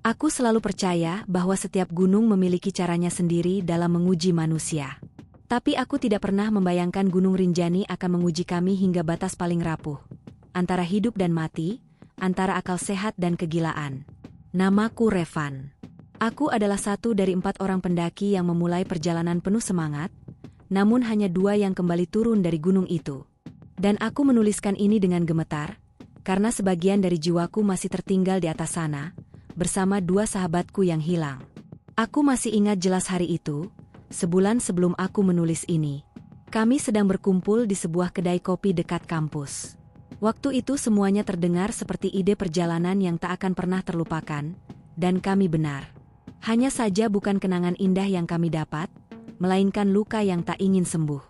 Aku selalu percaya bahwa setiap gunung memiliki caranya sendiri dalam menguji manusia. Tapi aku tidak pernah membayangkan Gunung Rinjani akan menguji kami hingga batas paling rapuh. Antara hidup dan mati, antara akal sehat dan kegilaan. Namaku Revan. Aku adalah satu dari 4 orang pendaki yang memulai perjalanan penuh semangat, namun hanya 2 yang kembali turun dari gunung itu. Dan aku menuliskan ini dengan gemetar, karena sebagian dari jiwaku masih tertinggal di atas sana, bersama 2 sahabatku yang hilang. Aku masih ingat jelas hari itu, sebulan sebelum aku menulis ini. Kami sedang berkumpul di sebuah kedai kopi dekat kampus. Waktu itu semuanya terdengar seperti ide perjalanan yang tak akan pernah terlupakan, dan kami benar. Hanya saja bukan kenangan indah yang kami dapat, melainkan luka yang tak ingin sembuh.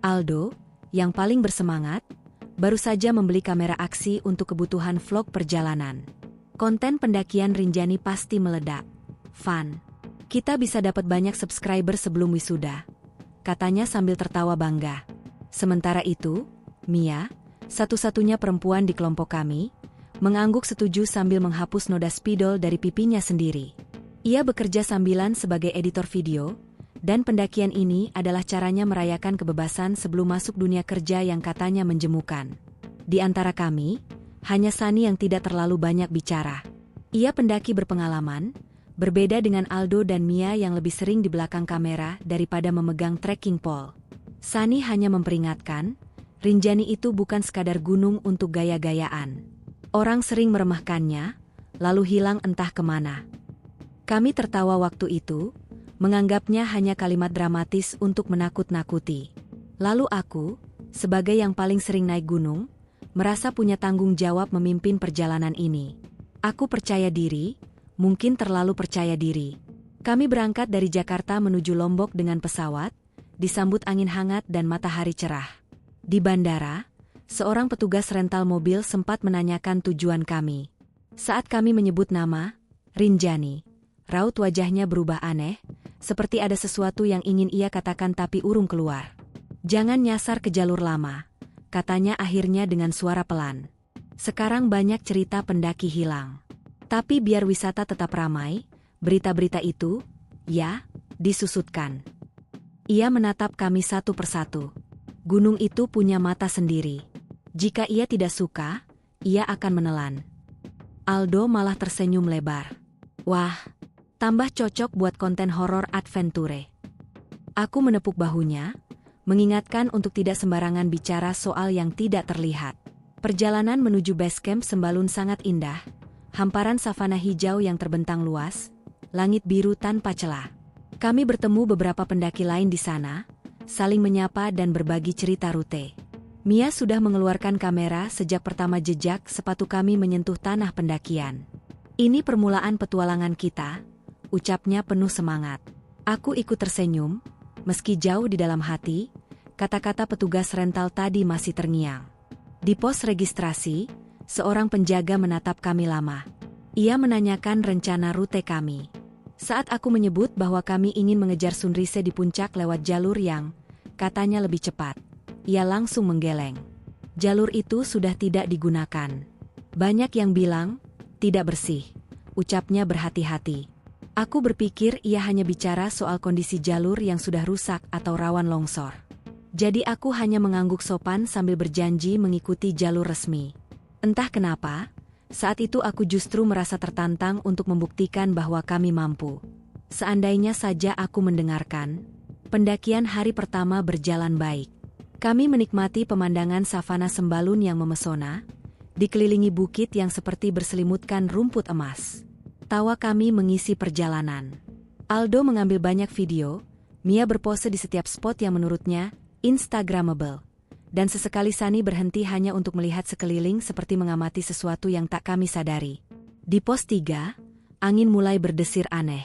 Aldo, yang paling bersemangat, baru saja membeli kamera aksi untuk kebutuhan vlog perjalanan. Konten pendakian Rinjani pasti meledak. Fun. Kita bisa dapat banyak subscriber sebelum wisuda, katanya sambil tertawa bangga. Sementara itu, Mia, satu-satunya perempuan di kelompok kami, mengangguk setuju sambil menghapus noda spidol dari pipinya sendiri. Ia bekerja sambilan sebagai editor video, dan pendakian ini adalah caranya merayakan kebebasan sebelum masuk dunia kerja yang katanya menjemukan. Di antara kami, hanya Sani yang tidak terlalu banyak bicara. Ia pendaki berpengalaman, berbeda dengan Aldo dan Mia yang lebih sering di belakang kamera daripada memegang trekking pole. Sani hanya memperingatkan, Rinjani itu bukan sekadar gunung untuk gaya-gayaan. Orang sering meremehkannya, lalu hilang entah kemana. Kami tertawa waktu itu, menganggapnya hanya kalimat dramatis untuk menakut-nakuti. Lalu aku, sebagai yang paling sering naik gunung, merasa punya tanggung jawab memimpin perjalanan ini. Aku percaya diri, mungkin terlalu percaya diri. Kami berangkat dari Jakarta menuju Lombok dengan pesawat, disambut angin hangat dan matahari cerah. Di bandara, seorang petugas rental mobil sempat menanyakan tujuan kami. Saat kami menyebut nama, Rinjani, raut wajahnya berubah aneh, seperti ada sesuatu yang ingin ia katakan tapi urung keluar. Jangan nyasar ke jalur lama, katanya akhirnya dengan suara pelan. Sekarang banyak cerita pendaki hilang. Tapi biar wisata tetap ramai, berita-berita itu, ya, disusutkan. Ia menatap kami satu persatu. Gunung itu punya mata sendiri. Jika ia tidak suka, ia akan menelan. Aldo malah tersenyum lebar. Wah, tambah cocok buat konten horor adventure. Aku menepuk bahunya, mengingatkan untuk tidak sembarangan bicara soal yang tidak terlihat. Perjalanan menuju base camp Sembalun sangat indah, hamparan savana hijau yang terbentang luas, langit biru tanpa celah. Kami bertemu beberapa pendaki lain di sana, saling menyapa dan berbagi cerita rute. Mia sudah mengeluarkan kamera sejak pertama jejak sepatu kami menyentuh tanah pendakian. Ini permulaan petualangan kita, ucapnya penuh semangat. Aku ikut tersenyum, meski jauh di dalam hati, kata-kata petugas rental tadi masih terngiang. Di pos registrasi, seorang penjaga menatap kami lama. Ia menanyakan rencana rute kami. Saat aku menyebut bahwa kami ingin mengejar sunrise di puncak lewat jalur yang, katanya lebih cepat, ia langsung menggeleng. Jalur itu sudah tidak digunakan. Banyak yang bilang, tidak bersih, ucapnya berhati-hati. Aku berpikir ia hanya bicara soal kondisi jalur yang sudah rusak atau rawan longsor. Jadi aku hanya mengangguk sopan sambil berjanji mengikuti jalur resmi. Entah kenapa, saat itu aku justru merasa tertantang untuk membuktikan bahwa kami mampu. Seandainya saja aku mendengarkan, pendakian hari pertama berjalan baik. Kami menikmati pemandangan savana Sembalun yang memesona, dikelilingi bukit yang seperti berselimutkan rumput emas. Tawa kami mengisi perjalanan. Aldo mengambil banyak video, Mia berpose di setiap spot yang menurutnya Instagramable. Dan sesekali Sani berhenti hanya untuk melihat sekeliling seperti mengamati sesuatu yang tak kami sadari. Di pos 3, angin mulai berdesir aneh.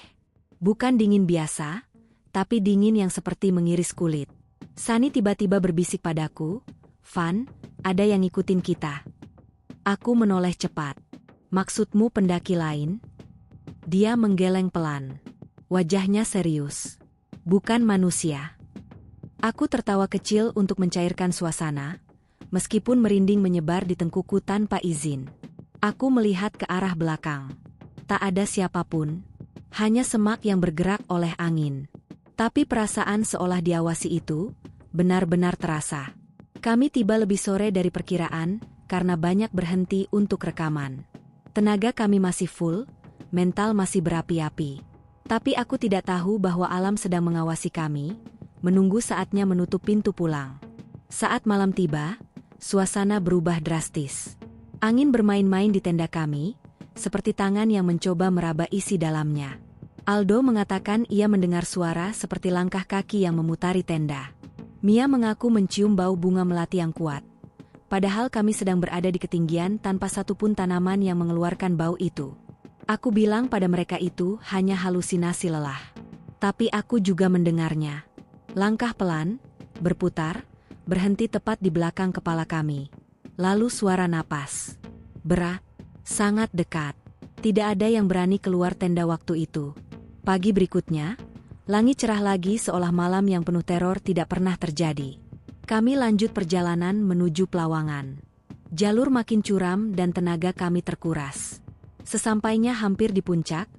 Bukan dingin biasa, tapi dingin yang seperti mengiris kulit. Sani tiba-tiba berbisik padaku, "Van, ada yang ngikutin kita." Aku menoleh cepat. "Maksudmu pendaki lain?" Dia menggeleng pelan. Wajahnya serius. "Bukan manusia." Aku tertawa kecil untuk mencairkan suasana, meskipun merinding menyebar di tengkuku tanpa izin. Aku melihat ke arah belakang. Tak ada siapapun. Hanya semak yang bergerak oleh angin. Tapi perasaan seolah diawasi itu benar-benar terasa. Kami tiba lebih sore dari perkiraan karena banyak berhenti untuk rekaman. Tenaga kami masih full, mental masih berapi-api. Tapi aku tidak tahu bahwa alam sedang mengawasi kami, menunggu saatnya menutup pintu pulang. Saat malam tiba, suasana berubah drastis. Angin bermain-main di tenda kami, seperti tangan yang mencoba meraba isi dalamnya. Aldo mengatakan ia mendengar suara seperti langkah kaki yang memutari tenda. Mia mengaku mencium bau bunga melati yang kuat. Padahal kami sedang berada di ketinggian tanpa satupun tanaman yang mengeluarkan bau itu. Aku bilang pada mereka itu hanya halusinasi lelah. Tapi aku juga mendengarnya. Langkah pelan, berputar, berhenti tepat di belakang kepala kami. Lalu suara napas. Berat, sangat dekat. Tidak ada yang berani keluar tenda waktu itu. Pagi berikutnya, langit cerah lagi seolah malam yang penuh teror tidak pernah terjadi. Kami lanjut perjalanan menuju Pelawangan. Jalur makin curam dan tenaga kami terkuras. Sesampainya hampir di puncak,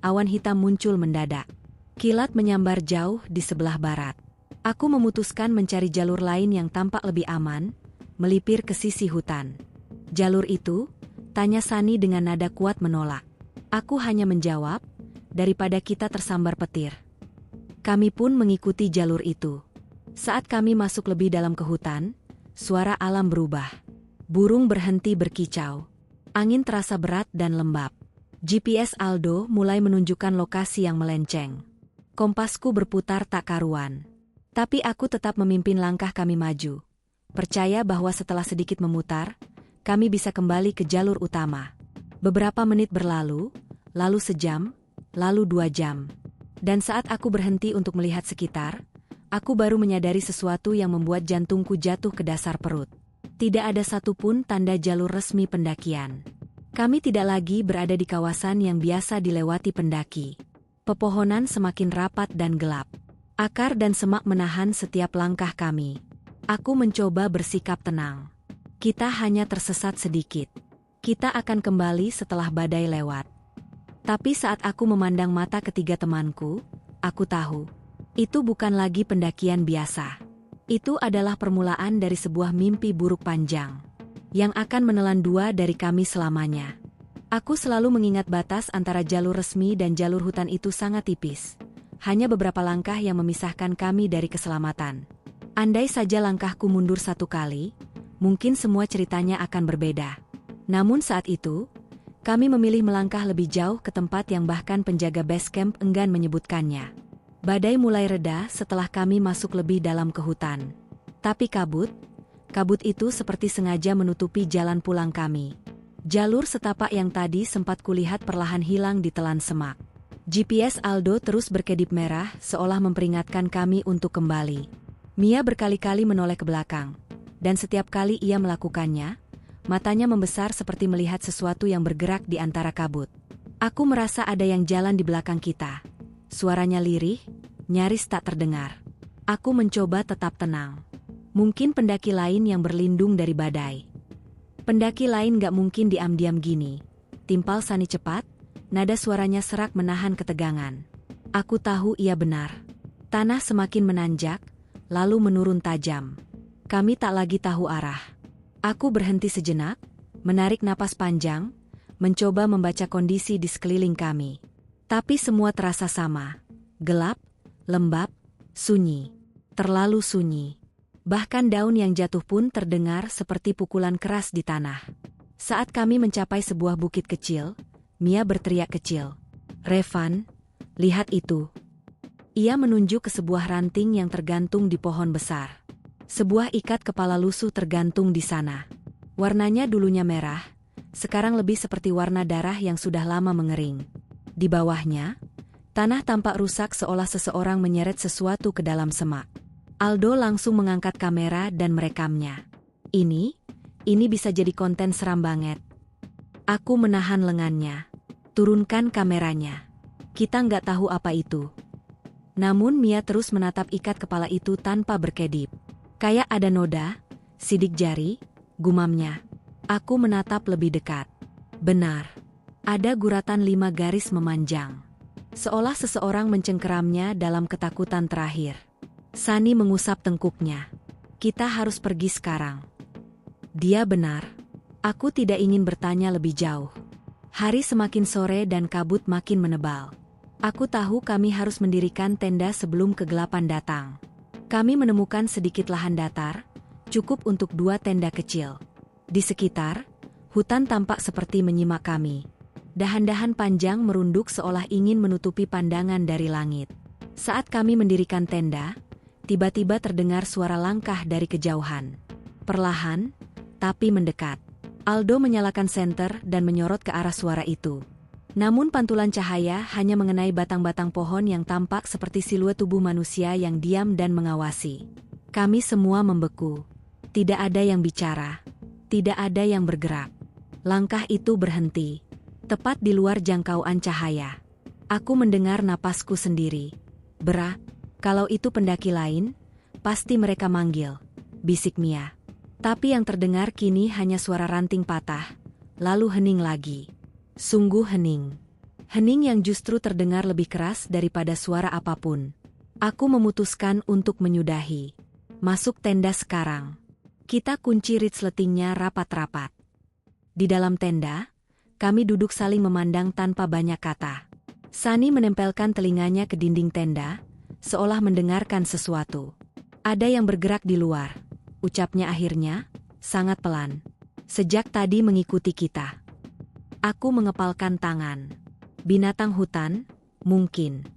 awan hitam muncul mendadak. Kilat menyambar jauh di sebelah barat. Aku memutuskan mencari jalur lain yang tampak lebih aman, melipir ke sisi hutan. Jalur itu? Tanya Sani dengan nada kuat menolak. Aku hanya menjawab, daripada kita tersambar petir. Kami pun mengikuti jalur itu. Saat kami masuk lebih dalam ke hutan, suara alam berubah. Burung berhenti berkicau. Angin terasa berat dan lembab. GPS Aldo mulai menunjukkan lokasi yang melenceng. Kompasku berputar tak karuan. Tapi aku tetap memimpin langkah kami maju. Percaya bahwa setelah sedikit memutar, kami bisa kembali ke jalur utama. Beberapa menit berlalu, lalu sejam, lalu 2 jam. Dan saat aku berhenti untuk melihat sekitar, aku baru menyadari sesuatu yang membuat jantungku jatuh ke dasar perut. Tidak ada satupun tanda jalur resmi pendakian. Kami tidak lagi berada di kawasan yang biasa dilewati pendaki. Pepohonan semakin rapat dan gelap. Akar dan semak menahan setiap langkah kami. Aku mencoba bersikap tenang. Kita hanya tersesat sedikit. Kita akan kembali setelah badai lewat. Tapi saat aku memandang mata ketiga temanku, aku tahu. Itu bukan lagi pendakian biasa. Itu adalah permulaan dari sebuah mimpi buruk panjang. Yang akan menelan 2 dari kami selamanya. Aku selalu mengingat batas antara jalur resmi dan jalur hutan itu sangat tipis. Hanya beberapa langkah yang memisahkan kami dari keselamatan. Andai saja langkahku mundur 1 kali, mungkin semua ceritanya akan berbeda. Namun saat itu, kami memilih melangkah lebih jauh ke tempat yang bahkan penjaga base camp enggan menyebutkannya. Badai mulai reda setelah kami masuk lebih dalam ke hutan. Tapi kabut itu seperti sengaja menutupi jalan pulang kami. Jalur setapak yang tadi sempat kulihat perlahan hilang di telan semak. GPS Aldo terus berkedip merah seolah memperingatkan kami untuk kembali. Mia berkali-kali menoleh ke belakang. Dan setiap kali ia melakukannya, matanya membesar seperti melihat sesuatu yang bergerak di antara kabut. Aku merasa ada yang jalan di belakang kita. Suaranya lirih, nyaris tak terdengar. Aku mencoba tetap tenang. Mungkin pendaki lain yang berlindung dari badai. Pendaki lain gak mungkin diam-diam gini. Timpal Sani cepat, nada suaranya serak menahan ketegangan. Aku tahu ia benar. Tanah semakin menanjak, lalu menurun tajam. Kami tak lagi tahu arah. Aku berhenti sejenak, menarik napas panjang, mencoba membaca kondisi di sekeliling kami. Tapi semua terasa sama. Gelap, lembab, sunyi. Terlalu sunyi. Bahkan daun yang jatuh pun terdengar seperti pukulan keras di tanah. Saat kami mencapai sebuah bukit kecil, Mia berteriak kecil. "Revan, lihat itu." Ia menunjuk ke sebuah ranting yang tergantung di pohon besar. Sebuah ikat kepala lusuh tergantung di sana. Warnanya dulunya merah, sekarang lebih seperti warna darah yang sudah lama mengering. Di bawahnya, tanah tampak rusak seolah seseorang menyeret sesuatu ke dalam semak. Aldo langsung mengangkat kamera dan merekamnya. Ini bisa jadi konten seram banget. Aku menahan lengannya. Turunkan kameranya. Kita nggak tahu apa itu. Namun Mia terus menatap ikat kepala itu tanpa berkedip. Kayak ada noda, sidik jari, gumamnya. Aku menatap lebih dekat. Benar. Ada guratan 5 garis memanjang. Seolah seseorang mencengkeramnya dalam ketakutan terakhir. Sunny mengusap tengkuknya. Kita harus pergi sekarang. Dia benar. Aku tidak ingin bertanya lebih jauh. Hari semakin sore dan kabut makin menebal. Aku tahu kami harus mendirikan tenda sebelum kegelapan datang. Kami menemukan sedikit lahan datar, cukup untuk 2 tenda kecil. Di sekitar, hutan tampak seperti menyimak kami. Dahan-dahan panjang merunduk seolah ingin menutupi pandangan dari langit. Saat kami mendirikan tenda, tiba-tiba terdengar suara langkah dari kejauhan. Perlahan, tapi mendekat. Aldo menyalakan senter dan menyorot ke arah suara itu. Namun pantulan cahaya hanya mengenai batang-batang pohon yang tampak seperti siluet tubuh manusia yang diam dan mengawasi. Kami semua membeku. Tidak ada yang bicara. Tidak ada yang bergerak. Langkah itu berhenti. Tepat di luar jangkauan cahaya. Aku mendengar napasku sendiri. Berat, kalau itu pendaki lain, pasti mereka manggil, bisik Mia. Tapi yang terdengar kini hanya suara ranting patah, lalu hening lagi. Sungguh hening. Hening yang justru terdengar lebih keras daripada suara apapun. Aku memutuskan untuk menyudahi. Masuk tenda sekarang. Kita kunci resletingnya rapat-rapat. Di dalam tenda, kami duduk saling memandang tanpa banyak kata. Sunny menempelkan telinganya ke dinding tenda, seolah mendengarkan sesuatu. Ada yang bergerak di luar, ucapnya akhirnya, sangat pelan. Sejak tadi mengikuti kita. Aku mengepalkan tangan. Binatang hutan, mungkin.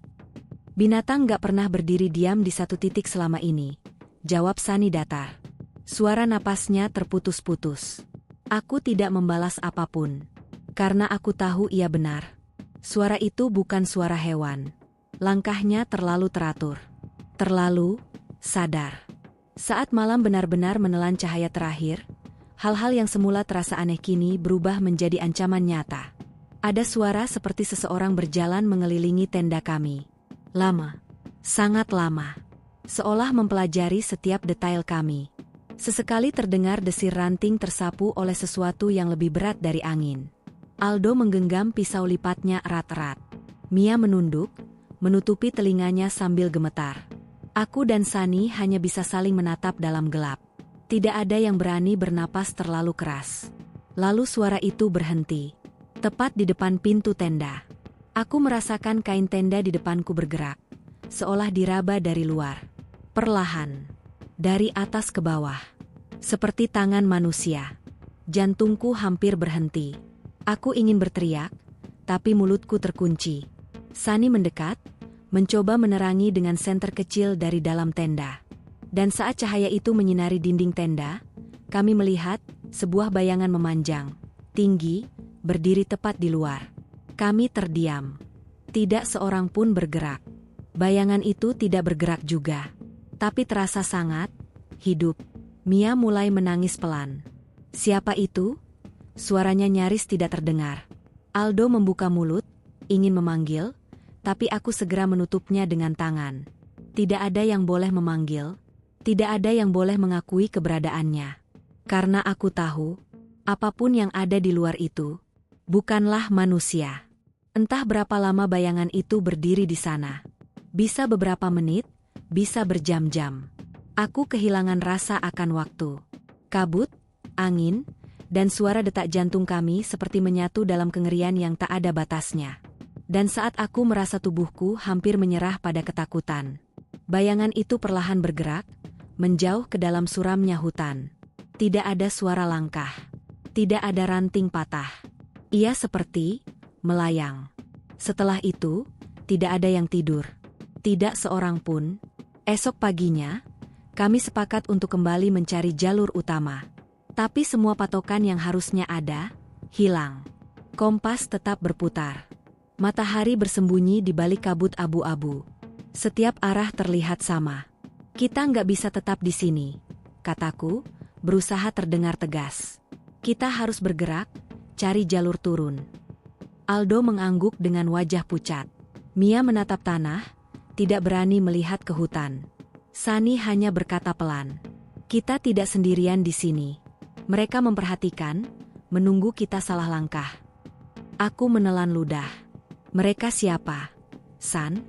Binatang gak pernah berdiri diam di satu titik selama ini, jawab Sunny datar. Suara napasnya terputus-putus. Aku tidak membalas apapun. Karena aku tahu ia benar. Suara itu bukan suara hewan. Langkahnya terlalu teratur. Terlalu sadar. Saat malam benar-benar menelan cahaya terakhir, hal-hal yang semula terasa aneh kini berubah menjadi ancaman nyata. Ada suara seperti seseorang berjalan mengelilingi tenda kami. Lama. Sangat lama. Seolah mempelajari setiap detail kami. Sesekali terdengar desir ranting tersapu oleh sesuatu yang lebih berat dari angin. Aldo menggenggam pisau lipatnya erat-erat. Mia menunduk, menutupi telinganya sambil gemetar. Aku dan Sunny hanya bisa saling menatap dalam gelap. Tidak ada yang berani bernapas terlalu keras. Lalu suara itu berhenti. Tepat di depan pintu tenda. Aku merasakan kain tenda di depanku bergerak, seolah diraba dari luar. Perlahan. Dari atas ke bawah. Seperti tangan manusia. Jantungku hampir berhenti. Aku ingin berteriak, tapi mulutku terkunci. Sunny mendekat, mencoba menerangi dengan senter kecil dari dalam tenda. Dan saat cahaya itu menyinari dinding tenda, kami melihat sebuah bayangan memanjang, tinggi, berdiri tepat di luar. Kami terdiam. Tidak seorang pun bergerak. Bayangan itu tidak bergerak juga. Tapi terasa sangat hidup. Mia mulai menangis pelan. Siapa itu? Suaranya nyaris tidak terdengar. Aldo membuka mulut, ingin memanggil, tapi aku segera menutupnya dengan tangan. Tidak ada yang boleh memanggil, tidak ada yang boleh mengakui keberadaannya. Karena aku tahu, apapun yang ada di luar itu, bukanlah manusia. Entah berapa lama bayangan itu berdiri di sana. Bisa beberapa menit, bisa berjam-jam. Aku kehilangan rasa akan waktu. Kabut, angin, dan suara detak jantung kami seperti menyatu dalam kengerian yang tak ada batasnya. Dan saat aku merasa tubuhku hampir menyerah pada ketakutan, bayangan itu perlahan bergerak, menjauh ke dalam suramnya hutan. Tidak ada suara langkah. Tidak ada ranting patah. Ia seperti melayang. Setelah itu, tidak ada yang tidur. Tidak seorang pun. Esok paginya, kami sepakat untuk kembali mencari jalur utama. Tapi semua patokan yang harusnya ada, hilang. Kompas tetap berputar. Matahari bersembunyi di balik kabut abu-abu. Setiap arah terlihat sama. Kita nggak bisa tetap di sini, kataku, berusaha terdengar tegas. Kita harus bergerak, cari jalur turun. Aldo mengangguk dengan wajah pucat. Mia menatap tanah, tidak berani melihat ke hutan. Sunny hanya berkata pelan, kita tidak sendirian di sini. Mereka memperhatikan, menunggu kita salah langkah. Aku menelan ludah. Mereka siapa? San?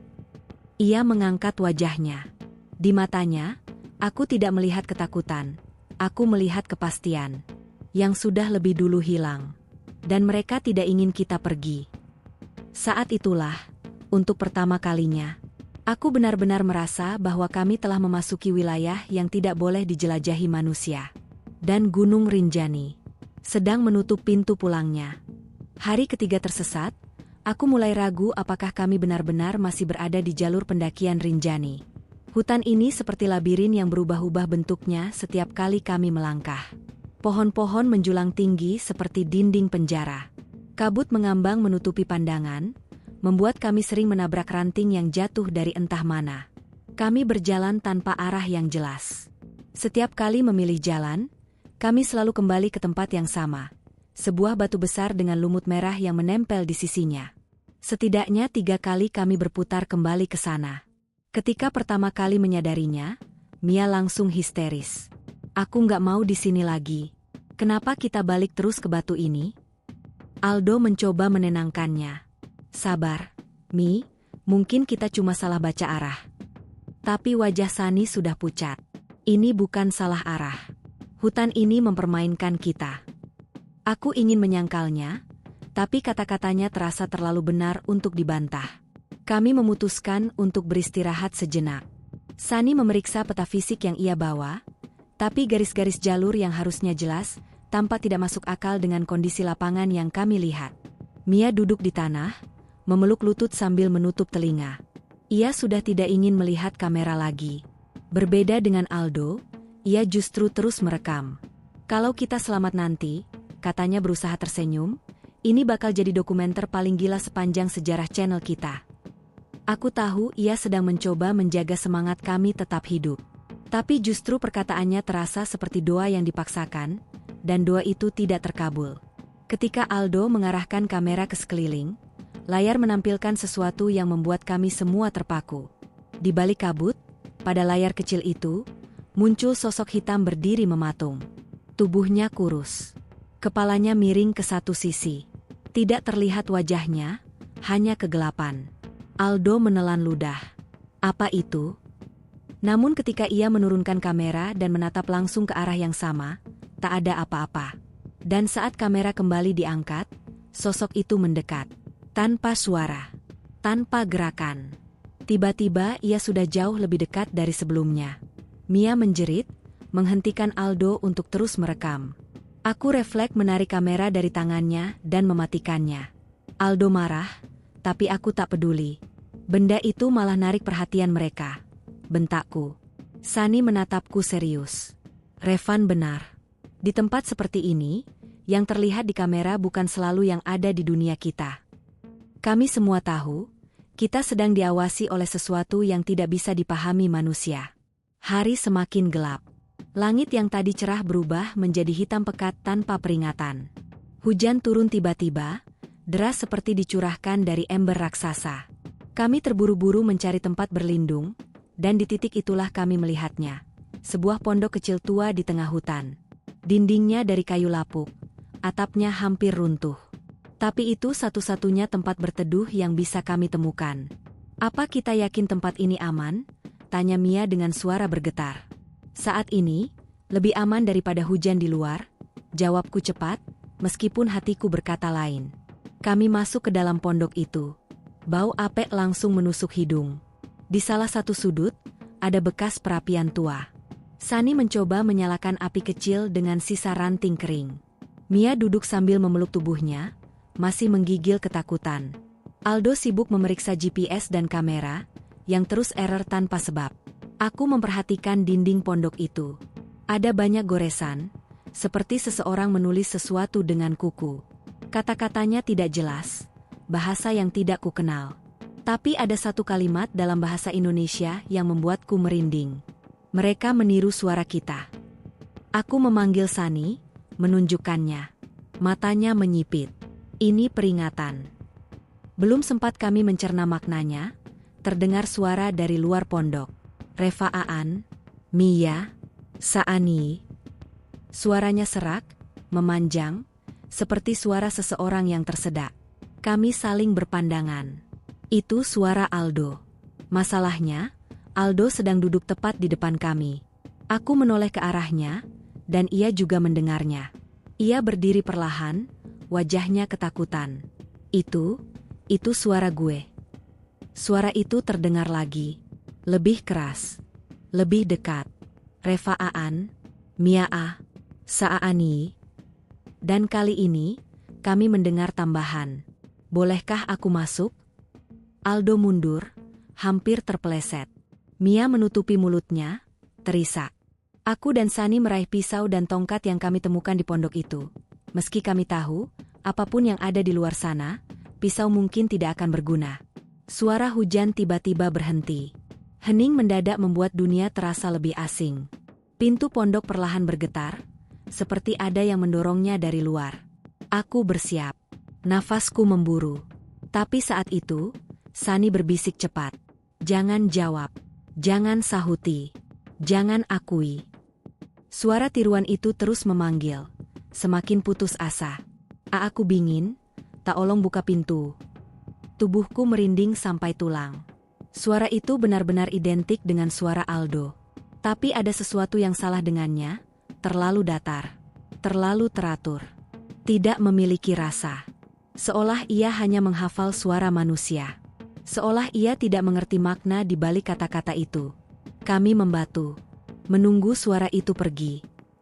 Ia mengangkat wajahnya. Di matanya, aku tidak melihat ketakutan. Aku melihat kepastian. Yang sudah lebih dulu hilang. Dan mereka tidak ingin kita pergi. Saat itulah, untuk pertama kalinya, aku benar-benar merasa bahwa kami telah memasuki wilayah yang tidak boleh dijelajahi manusia. Dan Gunung Rinjani sedang menutup pintu pulangnya. Hari ketiga tersesat, aku mulai ragu apakah kami benar-benar masih berada di jalur pendakian Rinjani. Hutan ini seperti labirin yang berubah-ubah bentuknya setiap kali kami melangkah. Pohon-pohon menjulang tinggi seperti dinding penjara. Kabut mengambang menutupi pandangan, membuat kami sering menabrak ranting yang jatuh dari entah mana. Kami berjalan tanpa arah yang jelas. Setiap kali memilih jalan, kami selalu kembali ke tempat yang sama. Sebuah batu besar dengan lumut merah yang menempel di sisinya. Setidaknya 3 kali kami berputar kembali ke sana. Ketika pertama kali menyadarinya, Mia langsung histeris. Aku nggak mau di sini lagi. Kenapa kita balik terus ke batu ini? Aldo mencoba menenangkannya. Sabar, Mi, mungkin kita cuma salah baca arah. Tapi wajah Sani sudah pucat. Ini bukan salah arah. Hutan ini mempermainkan kita. Aku ingin menyangkalnya, tapi kata-katanya terasa terlalu benar untuk dibantah. Kami memutuskan untuk beristirahat sejenak. Sani memeriksa peta fisik yang ia bawa, tapi garis-garis jalur yang harusnya jelas, tampak tidak masuk akal dengan kondisi lapangan yang kami lihat. Mia duduk di tanah, memeluk lutut sambil menutup telinga. Ia sudah tidak ingin melihat kamera lagi. Berbeda dengan Aldo, ia justru terus merekam. Kalau kita selamat nanti, katanya berusaha tersenyum, ini bakal jadi dokumenter paling gila sepanjang sejarah channel kita. Aku tahu ia sedang mencoba menjaga semangat kami tetap hidup. Tapi justru perkataannya terasa seperti doa yang dipaksakan, dan doa itu tidak terkabul. Ketika Aldo mengarahkan kamera ke sekeliling, layar menampilkan sesuatu yang membuat kami semua terpaku. Di balik kabut, pada layar kecil itu, muncul sosok hitam berdiri mematung. Tubuhnya kurus. Kepalanya miring ke satu sisi. Tidak terlihat wajahnya, hanya kegelapan. Aldo menelan ludah. Apa itu? Namun ketika ia menurunkan kamera dan menatap langsung ke arah yang sama, tak ada apa-apa. Dan saat kamera kembali diangkat, sosok itu mendekat. Tanpa suara, tanpa gerakan. Tiba-tiba ia sudah jauh lebih dekat dari sebelumnya. Mia menjerit, menghentikan Aldo untuk terus merekam. Aku refleks menarik kamera dari tangannya dan mematikannya. Aldo marah, tapi aku tak peduli. Benda itu malah narik perhatian mereka. Bentakku. Sani menatapku serius. Revan benar. Di tempat seperti ini, yang terlihat di kamera bukan selalu yang ada di dunia kita. Kami semua tahu, kita sedang diawasi oleh sesuatu yang tidak bisa dipahami manusia. Hari semakin gelap. Langit yang tadi cerah berubah menjadi hitam pekat tanpa peringatan. Hujan turun tiba-tiba, deras seperti dicurahkan dari ember raksasa. Kami terburu-buru mencari tempat berlindung, dan di titik itulah kami melihatnya. Sebuah pondok kecil tua di tengah hutan. Dindingnya dari kayu lapuk, atapnya hampir runtuh. Tapi itu satu-satunya tempat berteduh yang bisa kami temukan. Apa kita yakin tempat ini aman? Tanya Mia dengan suara bergetar. Saat ini, lebih aman daripada hujan di luar, jawabku cepat, meskipun hatiku berkata lain. Kami masuk ke dalam pondok itu. Bau apek langsung menusuk hidung. Di salah satu sudut, ada bekas perapian tua. Sani mencoba menyalakan api kecil dengan sisa ranting kering. Mia duduk sambil memeluk tubuhnya, masih menggigil ketakutan. Aldo sibuk memeriksa GPS dan kamera, yang terus error tanpa sebab. Aku memperhatikan dinding pondok itu. Ada banyak goresan, seperti seseorang menulis sesuatu dengan kuku. Kata-katanya tidak jelas, bahasa yang tidak kukenal. Tapi ada satu kalimat dalam bahasa Indonesia yang membuatku merinding. Mereka meniru suara kita. Aku memanggil Sani, menunjukkannya. Matanya menyipit. Ini peringatan. Belum sempat kami mencerna maknanya, terdengar suara dari luar pondok. Reva Aan, Mia, Saani. Suaranya serak, memanjang, seperti suara seseorang yang tersedak. Kami saling berpandangan. Itu suara Aldo. Masalahnya, Aldo sedang duduk tepat di depan kami. Aku menoleh ke arahnya, dan ia juga mendengarnya. Ia berdiri perlahan, wajahnya ketakutan. Itu suara gue. Suara itu terdengar lagi. Lebih keras. Lebih dekat. Reva Aan, Mia A, Saani. Dan kali ini, kami mendengar tambahan. Bolehkah aku masuk? Aldo mundur, hampir terpeleset. Mia menutupi mulutnya, terisak. Aku dan Sani meraih pisau dan tongkat yang kami temukan di pondok itu. Meski kami tahu, apapun yang ada di luar sana, pisau mungkin tidak akan berguna. Suara hujan tiba-tiba berhenti. Hening mendadak membuat dunia terasa lebih asing. Pintu pondok perlahan bergetar, seperti ada yang mendorongnya dari luar. Aku bersiap. Nafasku memburu. Tapi saat itu, Sani berbisik cepat. Jangan jawab. Jangan sahuti. Jangan akui. Suara tiruan itu terus memanggil. Semakin putus asa. Aku bingin, tak olong buka pintu. Tubuhku merinding sampai tulang. Suara itu benar-benar identik dengan suara Aldo. Tapi ada sesuatu yang salah dengannya, terlalu datar, terlalu teratur. Tidak memiliki rasa. Seolah ia hanya menghafal suara manusia. Seolah ia tidak mengerti makna di balik kata-kata itu. Kami membatu. Menunggu suara itu pergi.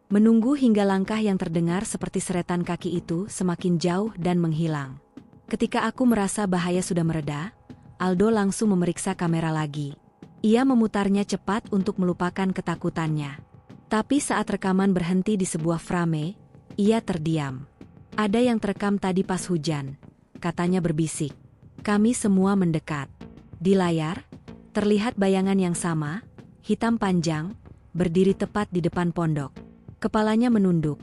Menunggu hingga langkah yang terdengar seperti seretan kaki itu semakin jauh dan menghilang. Ketika aku merasa bahaya sudah mereda, Aldo langsung memeriksa kamera lagi. Ia memutarnya cepat untuk melupakan ketakutannya. Tapi saat rekaman berhenti di sebuah frame, ia terdiam. Ada yang terekam tadi pas hujan, katanya berbisik. Kami semua mendekat. Di layar, terlihat bayangan yang sama, hitam panjang, berdiri tepat di depan pondok. Kepalanya menunduk,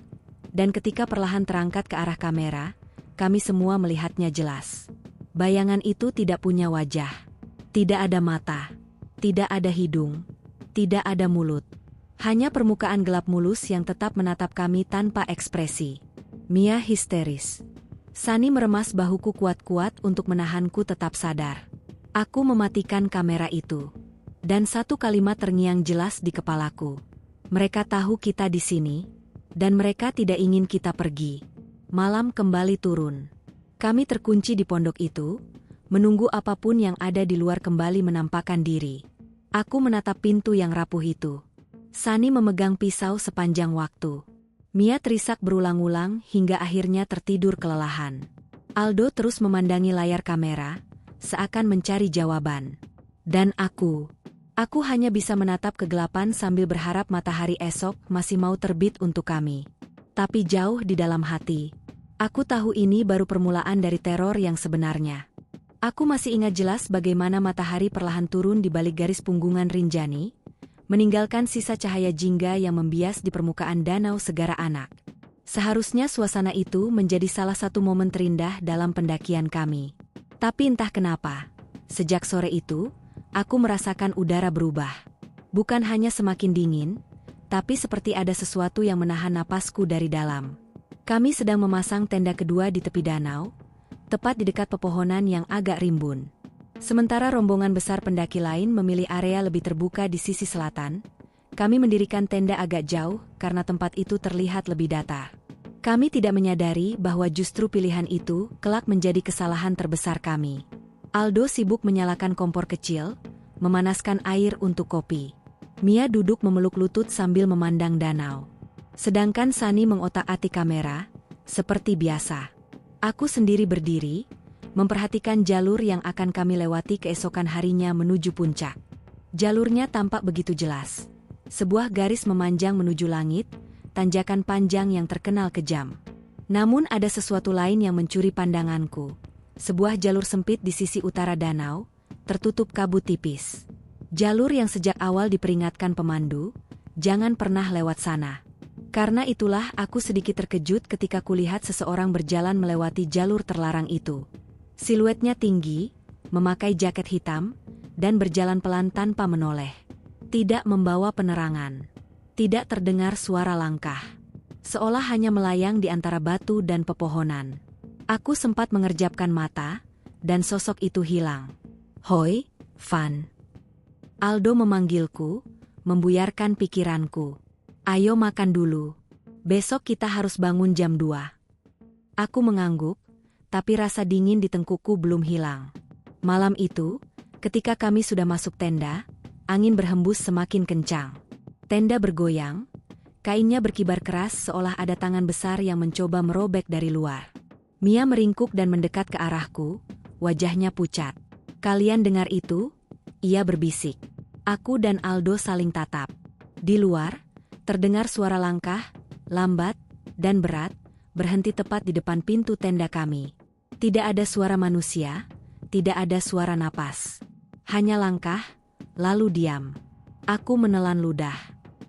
dan ketika perlahan terangkat ke arah kamera, kami semua melihatnya jelas. Bayangan itu tidak punya wajah, tidak ada mata, tidak ada hidung, tidak ada mulut. Hanya permukaan gelap mulus yang tetap menatap kami tanpa ekspresi. Mia histeris. Sani meremas bahuku kuat-kuat untuk menahanku tetap sadar. Aku mematikan kamera itu. Dan satu kalimat terngiang jelas di kepalaku. Mereka tahu kita di sini, dan mereka tidak ingin kita pergi. Malam kembali turun. Kami terkunci di pondok itu, menunggu apapun yang ada di luar kembali menampakkan diri. Aku menatap pintu yang rapuh itu. Sani memegang pisau sepanjang waktu. Mia terisak berulang-ulang hingga akhirnya tertidur kelelahan. Aldo terus memandangi layar kamera, seakan mencari jawaban. Dan aku hanya bisa menatap kegelapan sambil berharap matahari esok masih mau terbit untuk kami. Tapi jauh di dalam hati, aku tahu ini baru permulaan dari teror yang sebenarnya. Aku masih ingat jelas bagaimana matahari perlahan turun di balik garis punggungan Rinjani, meninggalkan sisa cahaya jingga yang membias di permukaan danau Segara Anak. Seharusnya suasana itu menjadi salah satu momen terindah dalam pendakian kami. Tapi entah kenapa, sejak sore itu, aku merasakan udara berubah. Bukan hanya semakin dingin, tapi seperti ada sesuatu yang menahan napasku dari dalam. Kami sedang memasang tenda kedua di tepi danau, tepat di dekat pepohonan yang agak rimbun. Sementara rombongan besar pendaki lain memilih area lebih terbuka di sisi selatan, kami mendirikan tenda agak jauh karena tempat itu terlihat lebih datar. Kami tidak menyadari bahwa justru pilihan itu kelak menjadi kesalahan terbesar kami. Aldo sibuk menyalakan kompor kecil, memanaskan air untuk kopi. Mia duduk memeluk lutut sambil memandang danau. Sedangkan Sani mengotak-atik kamera, seperti biasa. Aku sendiri berdiri, memperhatikan jalur yang akan kami lewati keesokan harinya menuju puncak. Jalurnya tampak begitu jelas. Sebuah garis memanjang menuju langit, tanjakan panjang yang terkenal kejam. Namun ada sesuatu lain yang mencuri pandanganku. Sebuah jalur sempit di sisi utara danau, tertutup kabut tipis. Jalur yang sejak awal diperingatkan pemandu, jangan pernah lewat sana. Karena itulah aku sedikit terkejut ketika kulihat seseorang berjalan melewati jalur terlarang itu. Siluetnya tinggi, memakai jaket hitam, dan berjalan pelan tanpa menoleh. Tidak membawa penerangan. Tidak terdengar suara langkah. Seolah hanya melayang di antara batu dan pepohonan. Aku sempat mengerjapkan mata, dan sosok itu hilang. "Hoi, Van." Aldo memanggilku, membuyarkan pikiranku. "Ayo makan dulu. Besok kita harus bangun jam 2. Aku mengangguk, tapi rasa dingin di tengkukku belum hilang. Malam itu, ketika kami sudah masuk tenda, angin berhembus semakin kencang. Tenda bergoyang, kainnya berkibar keras seolah ada tangan besar yang mencoba merobek dari luar. Mia meringkuk dan mendekat ke arahku, wajahnya pucat. "Kalian dengar itu?" Ia berbisik. Aku dan Aldo saling tatap. Di luar, terdengar suara langkah, lambat, dan berat, berhenti tepat di depan pintu tenda kami. Tidak ada suara manusia, tidak ada suara napas. Hanya langkah, lalu diam. Aku menelan ludah.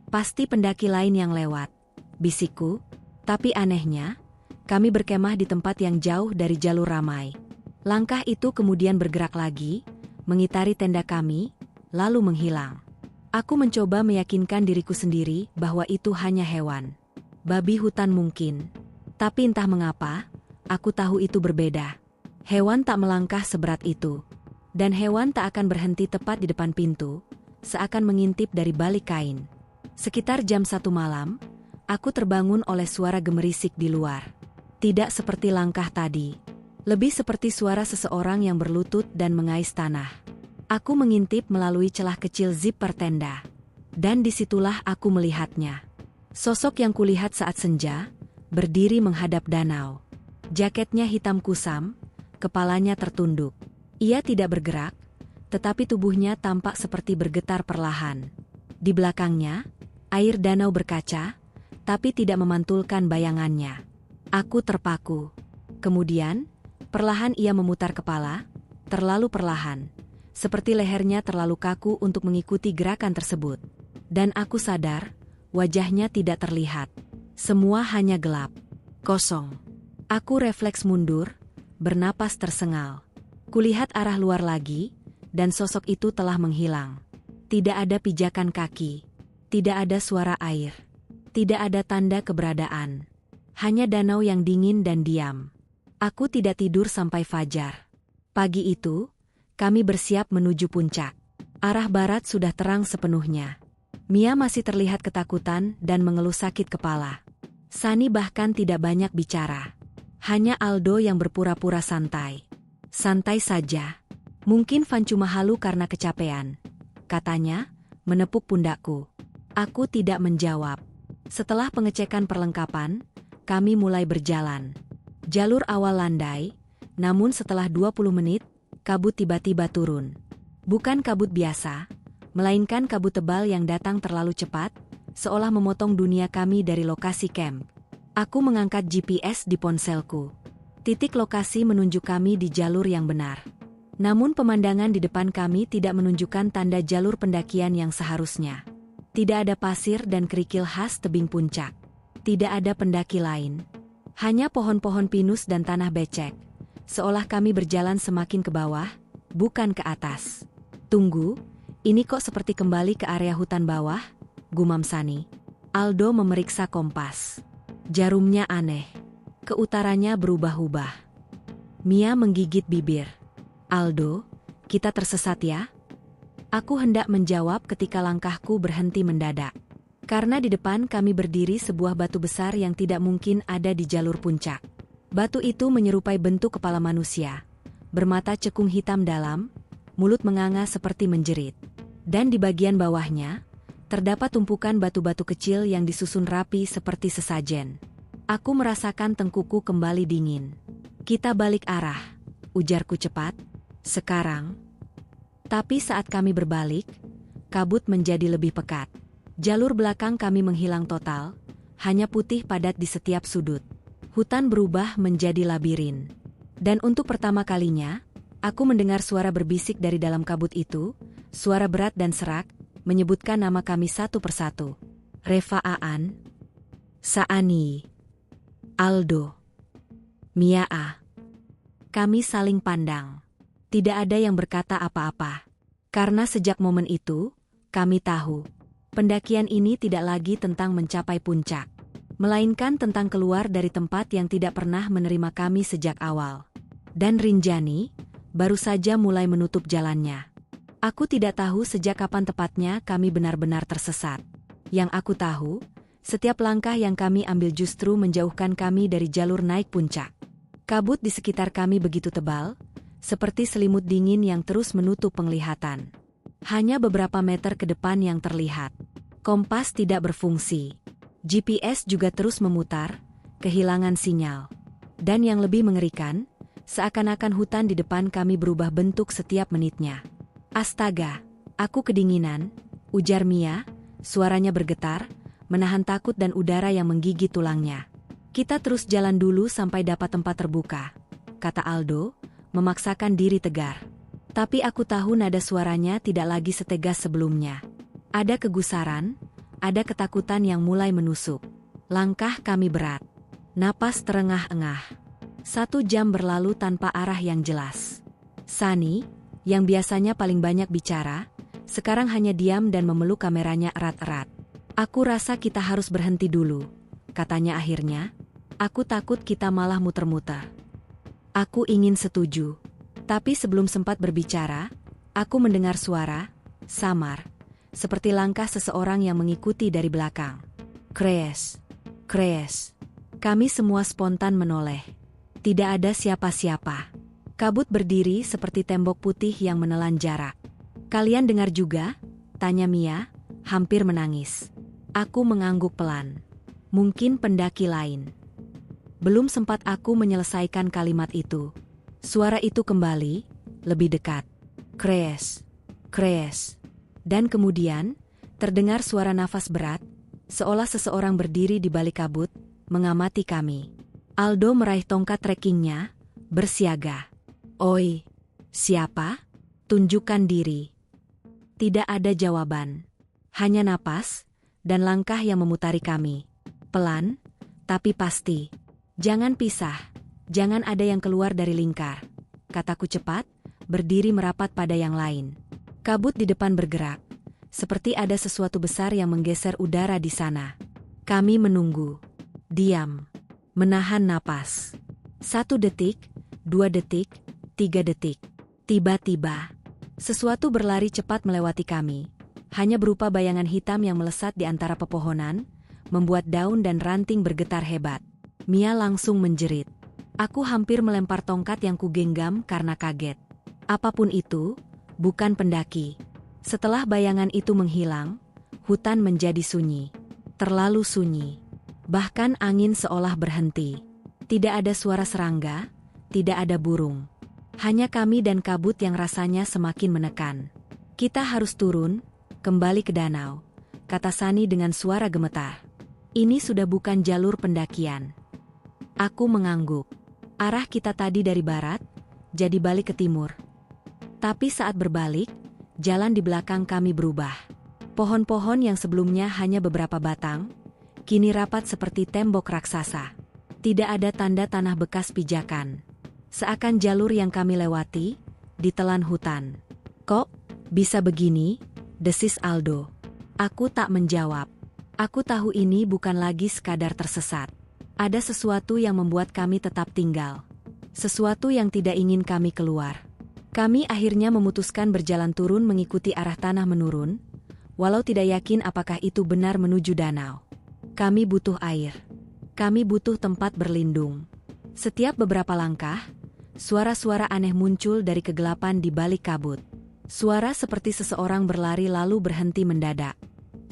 "Pasti pendaki lain yang lewat," bisikku, tapi anehnya, kami berkemah di tempat yang jauh dari jalur ramai. Langkah itu kemudian bergerak lagi, mengitari tenda kami, lalu menghilang. Aku mencoba meyakinkan diriku sendiri bahwa itu hanya hewan. Babi hutan mungkin. Tapi entah mengapa, aku tahu itu berbeda. Hewan tak melangkah seberat itu. Dan hewan tak akan berhenti tepat di depan pintu, seakan mengintip dari balik kain. Sekitar jam 1 malam, aku terbangun oleh suara gemerisik di luar. Tidak seperti langkah tadi. Lebih seperti suara seseorang yang berlutut dan mengais tanah. Aku mengintip melalui celah kecil zipper tenda. Dan disitulah aku melihatnya. Sosok yang kulihat saat senja, berdiri menghadap danau. Jaketnya hitam kusam, kepalanya tertunduk. Ia tidak bergerak, tetapi tubuhnya tampak seperti bergetar perlahan. Di belakangnya, air danau berkaca, tapi tidak memantulkan bayangannya. Aku terpaku. Kemudian, perlahan ia memutar kepala, terlalu perlahan. Seperti lehernya terlalu kaku untuk mengikuti gerakan tersebut. Dan aku sadar, wajahnya tidak terlihat. Semua hanya gelap. Kosong. Aku refleks mundur, bernapas tersengal. Kulihat arah luar lagi, dan sosok itu telah menghilang. Tidak ada pijakan kaki. Tidak ada suara air. Tidak ada tanda keberadaan. Hanya danau yang dingin dan diam. Aku tidak tidur sampai fajar. Pagi itu, kami bersiap menuju puncak. Arah barat sudah terang sepenuhnya. Mia masih terlihat ketakutan dan mengeluh sakit kepala. Sani bahkan tidak banyak bicara. Hanya Aldo yang berpura-pura santai. "Santai saja. Mungkin Van cuma halu karena kecapean," katanya, menepuk pundakku. Aku tidak menjawab. Setelah pengecekan perlengkapan, kami mulai berjalan. Jalur awal landai, namun setelah 20 menit, kabut tiba-tiba turun. Bukan kabut biasa, melainkan kabut tebal yang datang terlalu cepat, seolah memotong dunia kami dari lokasi camp. Aku mengangkat GPS di ponselku. Titik lokasi menunjuk kami di jalur yang benar. Namun pemandangan di depan kami tidak menunjukkan tanda jalur pendakian yang seharusnya. Tidak ada pasir dan kerikil khas tebing puncak. Tidak ada pendaki lain. Hanya pohon-pohon pinus dan tanah becek. Seolah kami berjalan semakin ke bawah, bukan ke atas. "Tunggu, ini kok seperti kembali ke area hutan bawah?" gumam Sani. Aldo memeriksa kompas. Jarumnya aneh. Ke utaranya berubah-ubah. Mia menggigit bibir. "Aldo, kita tersesat ya?" Aku hendak menjawab ketika langkahku berhenti mendadak. Karena di depan kami berdiri sebuah batu besar yang tidak mungkin ada di jalur puncak. Batu itu menyerupai bentuk kepala manusia, bermata cekung hitam dalam, mulut menganga seperti menjerit. Dan di bagian bawahnya, terdapat tumpukan batu-batu kecil yang disusun rapi seperti sesajen. Aku merasakan tengkuku kembali dingin. "Kita balik arah," ujarku cepat. "Sekarang." Tapi saat kami berbalik, kabut menjadi lebih pekat. Jalur belakang kami menghilang total, hanya putih padat di setiap sudut. Hutan berubah menjadi labirin. Dan untuk pertama kalinya, aku mendengar suara berbisik dari dalam kabut itu, suara berat dan serak, menyebutkan nama kami satu persatu. Reva Aan, Saani, Aldo, Mia A. Kami saling pandang. Tidak ada yang berkata apa-apa. Karena sejak momen itu, kami tahu, pendakian ini tidak lagi tentang mencapai puncak. melainkan tentang keluar dari tempat yang tidak pernah menerima kami sejak awal. Dan Rinjani baru saja mulai menutup jalannya. Aku tidak tahu sejak kapan tepatnya kami benar-benar tersesat. Yang aku tahu, setiap langkah yang kami ambil justru menjauhkan kami dari jalur naik puncak. Kabut di sekitar kami begitu tebal, seperti selimut dingin yang terus menutup penglihatan. Hanya beberapa meter ke depan yang terlihat. Kompas tidak berfungsi. GPS juga terus memutar, kehilangan sinyal. Dan yang lebih mengerikan, seakan-akan hutan di depan kami berubah bentuk setiap menitnya. Astaga, aku kedinginan, ujar Mia, suaranya bergetar, menahan takut dan udara yang menggigit tulangnya. Kita terus jalan dulu sampai dapat tempat terbuka, kata Aldo, memaksakan diri tegar. Tapi aku tahu nada suaranya tidak lagi setegas sebelumnya. Ada kegusaran, ada ketakutan yang mulai menusuk. Langkah kami berat. Napas terengah-engah. 1 jam berlalu tanpa arah yang jelas. Sani, yang biasanya paling banyak bicara, sekarang hanya diam dan memeluk kameranya erat-erat. Aku rasa kita harus berhenti dulu, katanya akhirnya. Aku takut kita malah muter-muter. Aku ingin setuju. Tapi sebelum sempat berbicara, aku mendengar suara, samar, seperti langkah seseorang yang mengikuti dari belakang. Krees, krees. Kami semua spontan menoleh. Tidak ada siapa-siapa. Kabut berdiri seperti tembok putih yang menelan jarak. Kalian dengar juga? Tanya Mia, hampir menangis. Aku mengangguk pelan. Mungkin pendaki lain. Belum sempat aku menyelesaikan kalimat itu. Suara itu kembali, lebih dekat. Krees, krees. Dan kemudian, terdengar suara nafas berat, seolah seseorang berdiri di balik kabut, mengamati kami. Aldo meraih tongkat trekkingnya, bersiaga. Oi, siapa? Tunjukkan diri. Tidak ada jawaban. Hanya napas, dan langkah yang memutari kami. Pelan, tapi pasti. Jangan pisah, jangan ada yang keluar dari lingkar. Kataku cepat, berdiri merapat pada yang lain. Kabut di depan bergerak, seperti ada sesuatu besar yang menggeser udara di sana. Kami menunggu. Diam. Menahan napas. 1 detik, 2 detik, 3 detik. Tiba-tiba, sesuatu berlari cepat melewati kami. Hanya berupa bayangan hitam yang melesat di antara pepohonan, membuat daun dan ranting bergetar hebat. Mia langsung menjerit. Aku hampir melempar tongkat yang kugenggam karena kaget. Apapun itu, bukan pendaki. Setelah bayangan itu menghilang, hutan menjadi sunyi. Terlalu sunyi. Bahkan angin seolah berhenti. Tidak ada suara serangga, tidak ada burung. Hanya kami dan kabut yang rasanya semakin menekan. Kita harus turun, kembali ke danau, kata Sani dengan suara gemetar. Ini sudah bukan jalur pendakian. Aku mengangguk. Arah kita tadi dari barat, jadi balik ke timur. Tapi saat berbalik, jalan di belakang kami berubah. Pohon-pohon yang sebelumnya hanya beberapa batang, kini rapat seperti tembok raksasa. Tidak ada tanda tanah bekas pijakan. Seakan jalur yang kami lewati, ditelan hutan. Kok bisa begini? Desis Aldo. Aku tak menjawab. Aku tahu ini bukan lagi sekadar tersesat. Ada sesuatu yang membuat kami tetap tinggal. Sesuatu yang tidak ingin kami keluar. Kami akhirnya memutuskan berjalan turun mengikuti arah tanah menurun, walau tidak yakin apakah itu benar menuju danau. Kami butuh air. Kami butuh tempat berlindung. Setiap beberapa langkah, suara-suara aneh muncul dari kegelapan di balik kabut. Suara seperti seseorang berlari lalu berhenti mendadak.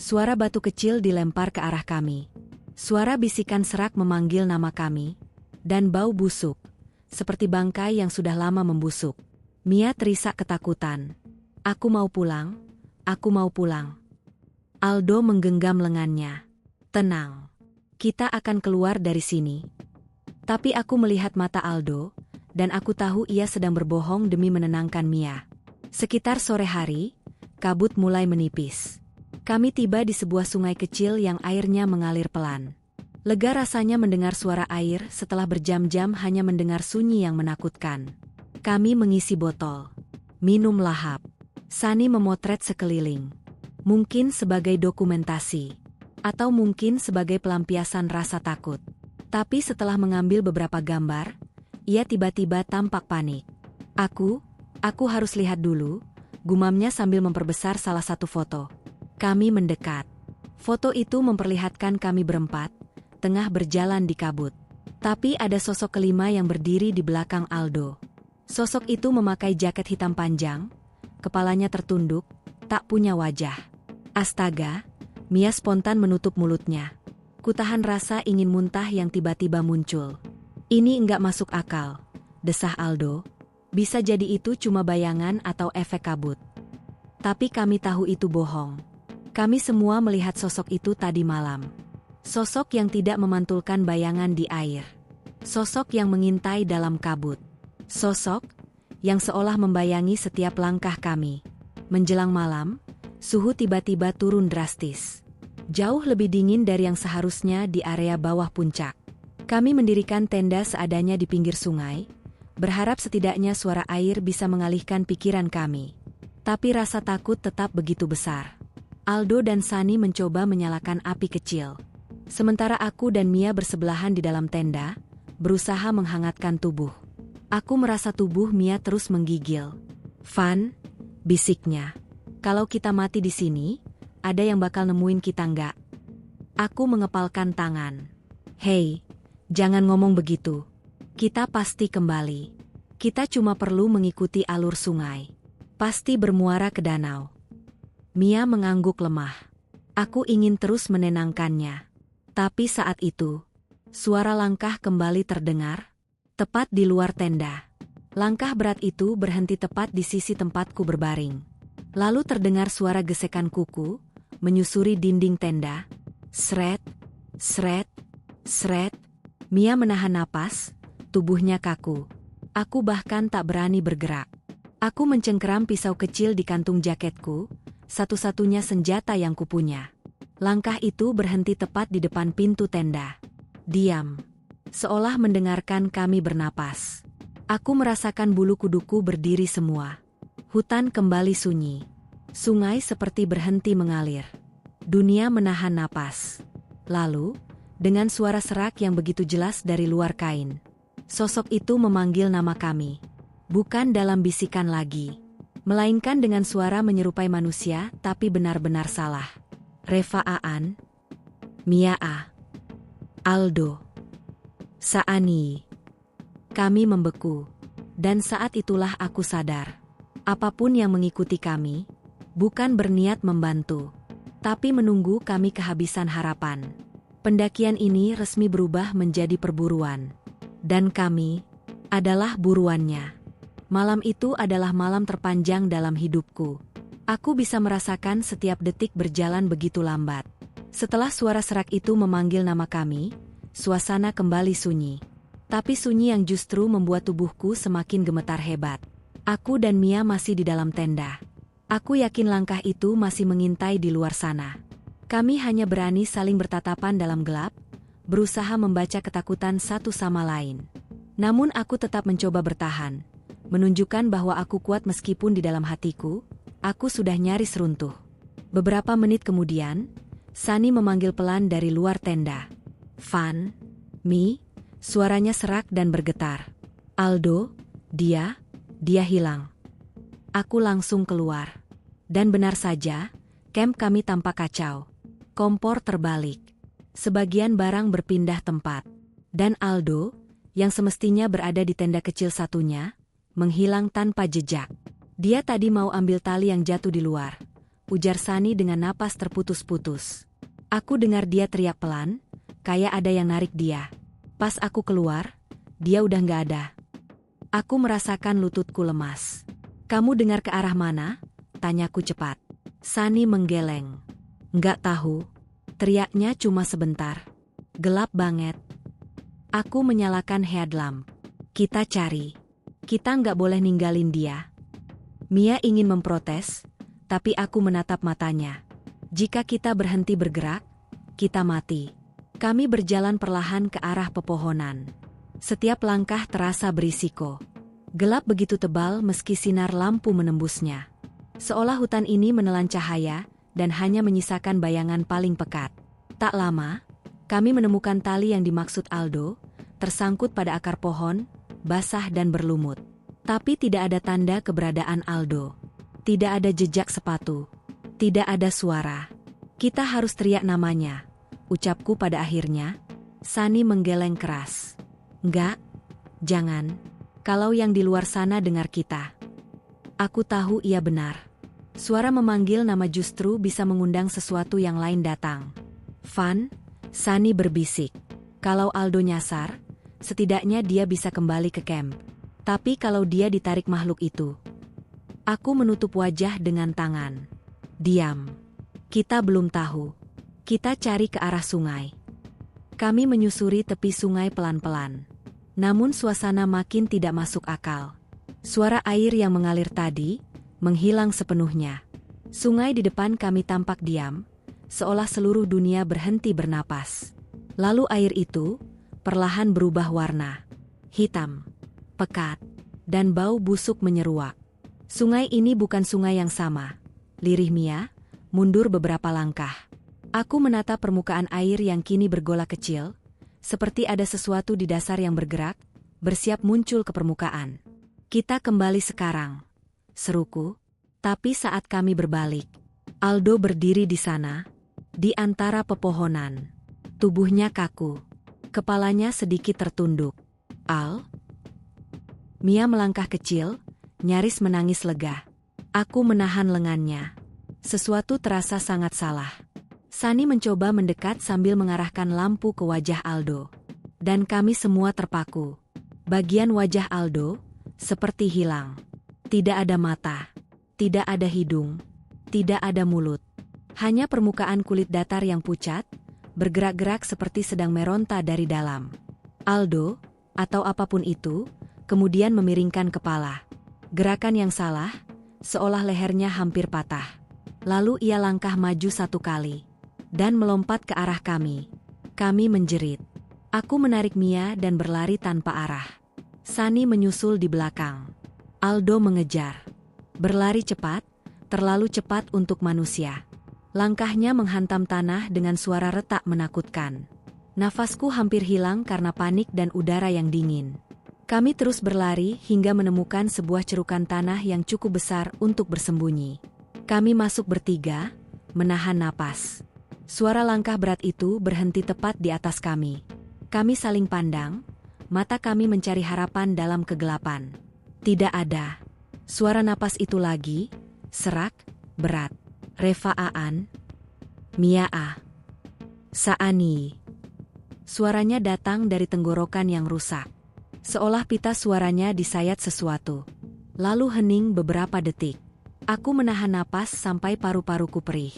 Suara batu kecil dilempar ke arah kami. Suara bisikan serak memanggil nama kami. Dan bau busuk, seperti bangkai yang sudah lama membusuk. Mia terisak ketakutan. Aku mau pulang, aku mau pulang. Aldo menggenggam lengannya. Tenang, kita akan keluar dari sini. Tapi aku melihat mata Aldo, dan aku tahu ia sedang berbohong demi menenangkan Mia. Sekitar sore hari, kabut mulai menipis. Kami tiba di sebuah sungai kecil yang airnya mengalir pelan. Lega rasanya mendengar suara air setelah berjam-jam hanya mendengar sunyi yang menakutkan. Kami mengisi botol. Minum lahap. Sani memotret sekeliling. Mungkin sebagai dokumentasi. Atau mungkin sebagai pelampiasan rasa takut. Tapi setelah mengambil beberapa gambar, ia tiba-tiba tampak panik. Aku harus lihat dulu, gumamnya sambil memperbesar salah satu foto. Kami mendekat. Foto itu memperlihatkan kami berempat, tengah berjalan di kabut. Tapi ada sosok kelima yang berdiri di belakang Aldo. Sosok itu memakai jaket hitam panjang, kepalanya tertunduk, tak punya wajah. Astaga, Mia spontan menutup mulutnya. Kutahan rasa ingin muntah yang tiba-tiba muncul. Ini enggak masuk akal, desah Aldo. Bisa jadi itu cuma bayangan atau efek kabut. Tapi kami tahu itu bohong. Kami semua melihat sosok itu tadi malam. Sosok yang tidak memantulkan bayangan di air. Sosok yang mengintai dalam kabut. Sosok yang seolah membayangi setiap langkah kami. Menjelang malam, suhu tiba-tiba turun drastis. Jauh lebih dingin dari yang seharusnya di area bawah puncak. Kami mendirikan tenda seadanya di pinggir sungai, berharap setidaknya suara air bisa mengalihkan pikiran kami. Tapi rasa takut tetap begitu besar. Aldo dan Sunny mencoba menyalakan api kecil. Sementara aku dan Mia bersebelahan di dalam tenda, berusaha menghangatkan tubuh. Aku merasa tubuh Mia terus menggigil. "Van," bisiknya. "Kalau kita mati di sini, ada yang bakal nemuin kita nggak?" Aku mengepalkan tangan. "Hei, jangan ngomong begitu. Kita pasti kembali. Kita cuma perlu mengikuti alur sungai. Pasti bermuara ke danau." Mia mengangguk lemah. Aku ingin terus menenangkannya. Tapi saat itu, suara langkah kembali terdengar, tepat di luar tenda. Langkah berat itu berhenti tepat di sisi tempatku berbaring. Lalu terdengar suara gesekan kuku, menyusuri dinding tenda. Sret, sret, sret. Mia menahan napas, tubuhnya kaku. Aku bahkan tak berani bergerak. Aku mencengkeram pisau kecil di kantung jaketku, satu-satunya senjata yang kupunya. Langkah itu berhenti tepat di depan pintu tenda. Diam. Seolah mendengarkan kami bernapas. Aku merasakan bulu kuduku berdiri semua. Hutan kembali sunyi. Sungai seperti berhenti mengalir. Dunia menahan napas. Lalu, dengan suara serak yang begitu jelas dari luar kain, sosok itu memanggil nama kami. Bukan dalam bisikan lagi, melainkan dengan suara menyerupai manusia tapi benar-benar salah. Reva Aan, Mia A, Aldo, Saani. Kami membeku. Dan saat itulah aku sadar. Apapun yang mengikuti kami, bukan berniat membantu, tapi menunggu kami kehabisan harapan. Pendakian ini resmi berubah menjadi perburuan. Dan kami adalah buruannya. Malam itu adalah malam terpanjang dalam hidupku. Aku bisa merasakan setiap detik berjalan begitu lambat. Setelah suara serak itu memanggil nama kami, suasana kembali sunyi. Tapi sunyi yang justru membuat tubuhku semakin gemetar hebat. Aku dan Mia masih di dalam tenda. Aku yakin langkah itu masih mengintai di luar sana. Kami hanya berani saling bertatapan dalam gelap, berusaha membaca ketakutan satu sama lain. Namun aku tetap mencoba bertahan, menunjukkan bahwa aku kuat meskipun di dalam hatiku, aku sudah nyaris runtuh. Beberapa menit kemudian, Sunny memanggil pelan dari luar tenda. "Van, Mi," suaranya serak dan bergetar. "Aldo, dia hilang." Aku langsung keluar. Dan benar saja, camp kami tampak kacau. Kompor terbalik. Sebagian barang berpindah tempat. Dan Aldo, yang semestinya berada di tenda kecil satunya, menghilang tanpa jejak. "Dia tadi mau ambil tali yang jatuh di luar," ujar Sunny dengan napas terputus-putus. Aku dengar dia teriak pelan, kayak ada yang narik dia. Pas aku keluar, dia udah nggak ada. Aku merasakan lututku lemas. "Kamu dengar ke arah mana?" tanyaku cepat. Sunny menggeleng. "Nggak tahu." Teriaknya cuma sebentar. Gelap banget. Aku menyalakan headlamp. "Kita cari. Kita nggak boleh ninggalin dia." Mia ingin memprotes, tapi aku menatap matanya. "Jika kita berhenti bergerak, kita mati." Kami berjalan perlahan ke arah pepohonan. Setiap langkah terasa berisiko. Gelap begitu tebal meski sinar lampu menembusnya. Seolah hutan ini menelan cahaya, dan hanya menyisakan bayangan paling pekat. Tak lama, kami menemukan tali yang dimaksud Aldo, tersangkut pada akar pohon, basah dan berlumut. Tapi tidak ada tanda keberadaan Aldo. Tidak ada jejak sepatu. Tidak ada suara. Kita harus teriak namanya, ucapku pada akhirnya. Sunny menggeleng keras. Enggak, jangan. Kalau yang di luar sana dengar kita. Aku tahu ia benar. Suara memanggil nama justru bisa mengundang sesuatu yang lain datang. Van, Sunny berbisik. Kalau Aldo nyasar, setidaknya dia bisa kembali ke camp. Tapi kalau dia ditarik makhluk itu. Aku menutup wajah dengan tangan. Diam. Kita belum tahu. Kita cari ke arah sungai. Kami menyusuri tepi sungai pelan-pelan. Namun suasana makin tidak masuk akal. Suara air yang mengalir tadi menghilang sepenuhnya. Sungai di depan kami tampak diam, seolah seluruh dunia berhenti bernapas. Lalu air itu perlahan berubah warna. Hitam, pekat, dan bau busuk menyeruak. Sungai ini bukan sungai yang sama. Lirih Mia, mundur beberapa langkah. Aku menatap permukaan air yang kini bergolak kecil, seperti ada sesuatu di dasar yang bergerak, bersiap muncul ke permukaan. Kita kembali sekarang, seruku. Tapi saat kami berbalik, Aldo berdiri di sana, di antara pepohonan. Tubuhnya kaku, kepalanya sedikit tertunduk. Al? Mia melangkah kecil, nyaris menangis lega. Aku menahan lengannya. Sesuatu terasa sangat salah. Sunny mencoba mendekat sambil mengarahkan lampu ke wajah Aldo. Dan kami semua terpaku. Bagian wajah Aldo seperti hilang. Tidak ada mata. Tidak ada hidung, tidak ada mulut. Hanya permukaan kulit datar yang pucat, bergerak-gerak seperti sedang meronta dari dalam. Aldo, atau apapun itu, kemudian memiringkan kepala. Gerakan yang salah, seolah lehernya hampir patah. Lalu ia langkah maju satu kali, dan melompat ke arah kami. Kami menjerit. Aku menarik Mia dan berlari tanpa arah. Sunny menyusul di belakang. Aldo mengejar. Berlari cepat, terlalu cepat untuk manusia. Langkahnya menghantam tanah dengan suara retak menakutkan. Nafasku hampir hilang karena panik dan udara yang dingin. Kami terus berlari hingga menemukan sebuah cerukan tanah yang cukup besar untuk bersembunyi. Kami masuk bertiga, menahan napas. Suara langkah berat itu berhenti tepat di atas kami. Kami saling pandang, mata kami mencari harapan dalam kegelapan. Tidak ada. Suara napas itu lagi, serak, berat. Reva Aan, Mia A. Saani. Suaranya datang dari tenggorokan yang rusak. Seolah pita suaranya disayat sesuatu. Lalu hening beberapa detik. Aku menahan napas sampai paru-paruku perih.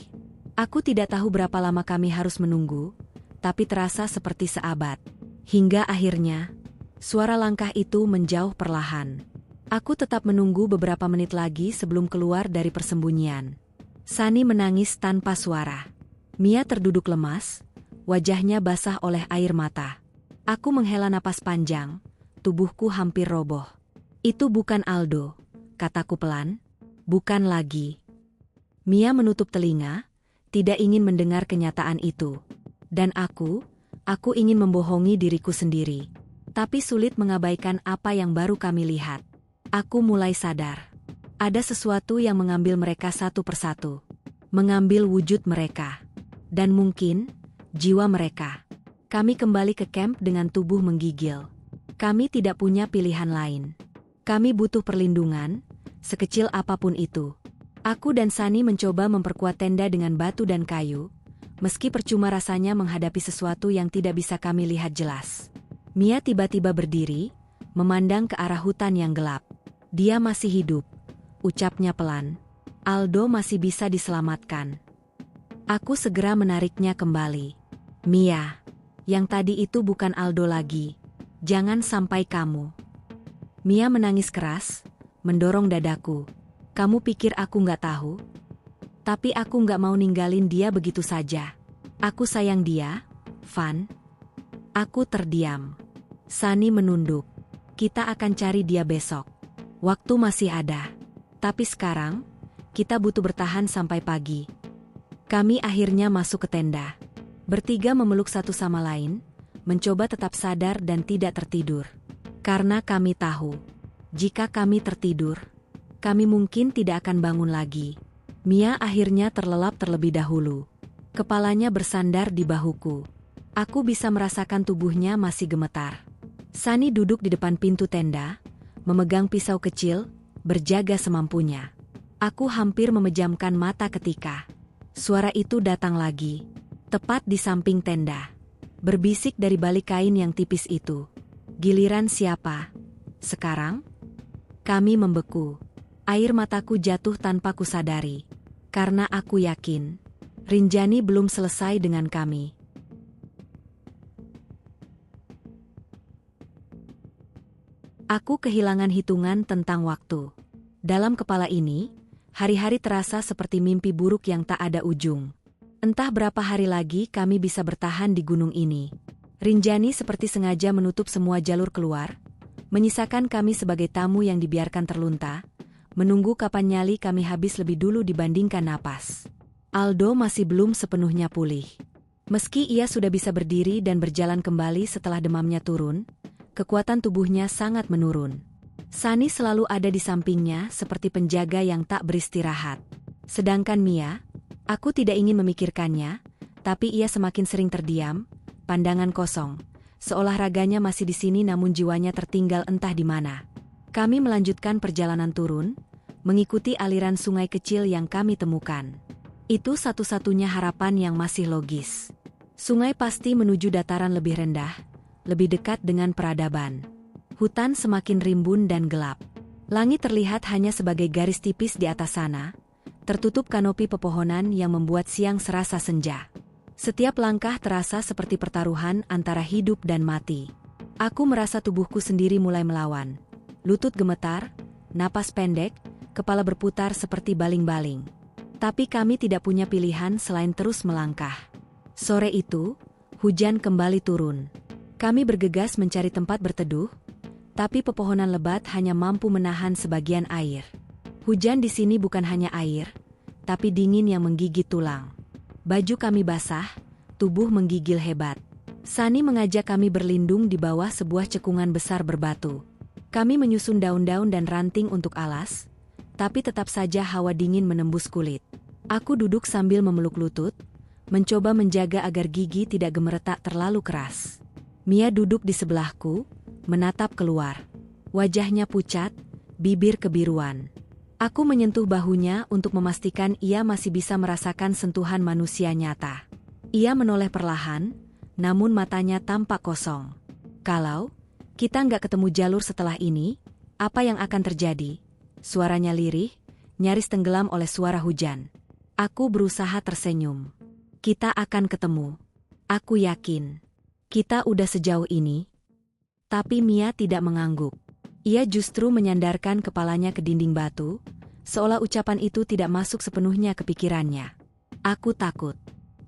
Aku tidak tahu berapa lama kami harus menunggu, tapi terasa seperti seabad. Hingga akhirnya, suara langkah itu menjauh perlahan. Aku tetap menunggu beberapa menit lagi sebelum keluar dari persembunyian. Sunny menangis tanpa suara. Mia terduduk lemas, wajahnya basah oleh air mata. Aku menghela napas panjang, tubuhku hampir roboh. Itu bukan Aldo, kataku pelan. Bukan lagi. Mia menutup telinga, tidak ingin mendengar kenyataan itu. Dan aku ingin membohongi diriku sendiri. Tapi sulit mengabaikan apa yang baru kami lihat. Aku mulai sadar. Ada sesuatu yang mengambil mereka satu persatu. Mengambil wujud mereka. Dan mungkin, jiwa mereka. Kami kembali ke camp dengan tubuh menggigil. Kami tidak punya pilihan lain. Kami butuh perlindungan, sekecil apapun itu. Aku dan Sunny mencoba memperkuat tenda dengan batu dan kayu, meski percuma rasanya menghadapi sesuatu yang tidak bisa kami lihat jelas. Mia tiba-tiba berdiri, memandang ke arah hutan yang gelap. Dia masih hidup, ucapnya pelan. Aldo masih bisa diselamatkan. Aku segera menariknya kembali. Mia, yang tadi itu bukan Aldo lagi. Jangan sampai kamu. Mia menangis keras, mendorong dadaku. Kamu pikir aku nggak tahu? Tapi aku nggak mau ninggalin dia begitu saja. Aku sayang dia, Van. Aku terdiam. Sunny menunduk. Kita akan cari dia besok. Waktu masih ada. Tapi sekarang, kita butuh bertahan sampai pagi. Kami akhirnya masuk ke tenda. Bertiga memeluk satu sama lain, mencoba tetap sadar dan tidak tertidur. Karena kami tahu, jika kami tertidur, kami mungkin tidak akan bangun lagi. Mia akhirnya terlelap terlebih dahulu. Kepalanya bersandar di bahuku. Aku bisa merasakan tubuhnya masih gemetar. Sunny duduk di depan pintu tenda, memegang pisau kecil, berjaga semampunya. Aku hampir memejamkan mata ketika suara itu datang lagi, tepat di samping tenda. Berbisik dari balik kain yang tipis itu. Giliran siapa? Sekarang? Kami membeku. Air mataku jatuh tanpa kusadari. Karena aku yakin, Rinjani belum selesai dengan kami. Aku kehilangan hitungan tentang waktu. Dalam kepala ini, hari-hari terasa seperti mimpi buruk yang tak ada ujung. Entah berapa hari lagi kami bisa bertahan di gunung ini. Rinjani seperti sengaja menutup semua jalur keluar, menyisakan kami sebagai tamu yang dibiarkan terlunta, menunggu kapan nyali kami habis lebih dulu dibandingkan napas. Aldo masih belum sepenuhnya pulih. Meski ia sudah bisa berdiri dan berjalan kembali setelah demamnya turun, kekuatan tubuhnya sangat menurun. Sunny selalu ada di sampingnya seperti penjaga yang tak beristirahat. Sedangkan Mia, aku tidak ingin memikirkannya, tapi ia semakin sering terdiam, pandangan kosong, seolah raganya masih di sini namun jiwanya tertinggal entah di mana. Kami melanjutkan perjalanan turun, mengikuti aliran sungai kecil yang kami temukan. Itu satu-satunya harapan yang masih logis. Sungai pasti menuju dataran lebih rendah, lebih dekat dengan peradaban. Hutan semakin rimbun dan gelap. Langit terlihat hanya sebagai garis tipis di atas sana, tertutup kanopi pepohonan yang membuat siang serasa senja. Setiap langkah terasa seperti pertaruhan antara hidup dan mati. Aku merasa tubuhku sendiri mulai melawan. Lutut gemetar, napas pendek, kepala berputar seperti baling-baling. Tapi kami tidak punya pilihan selain terus melangkah. Sore itu, hujan kembali turun. Kami bergegas mencari tempat berteduh, tapi pepohonan lebat hanya mampu menahan sebagian air. Hujan di sini bukan hanya air, tapi dingin yang menggigit tulang. Baju kami basah, tubuh menggigil hebat. Sunny mengajak kami berlindung di bawah sebuah cekungan besar berbatu. Kami menyusun daun-daun dan ranting untuk alas, tapi tetap saja hawa dingin menembus kulit. Aku duduk sambil memeluk lutut, mencoba menjaga agar gigi tidak gemeretak terlalu keras. Mia duduk di sebelahku, menatap keluar. Wajahnya pucat, bibir kebiruan. Aku menyentuh bahunya untuk memastikan ia masih bisa merasakan sentuhan manusia nyata. Ia menoleh perlahan, namun matanya tampak kosong. Kalau kita nggak ketemu jalur setelah ini, apa yang akan terjadi? Suaranya lirih, nyaris tenggelam oleh suara hujan. Aku berusaha tersenyum. Kita akan ketemu. Aku yakin. Kita udah sejauh ini. Tapi Mia tidak mengangguk. Ia justru menyandarkan kepalanya ke dinding batu, seolah ucapan itu tidak masuk sepenuhnya ke pikirannya. Aku takut.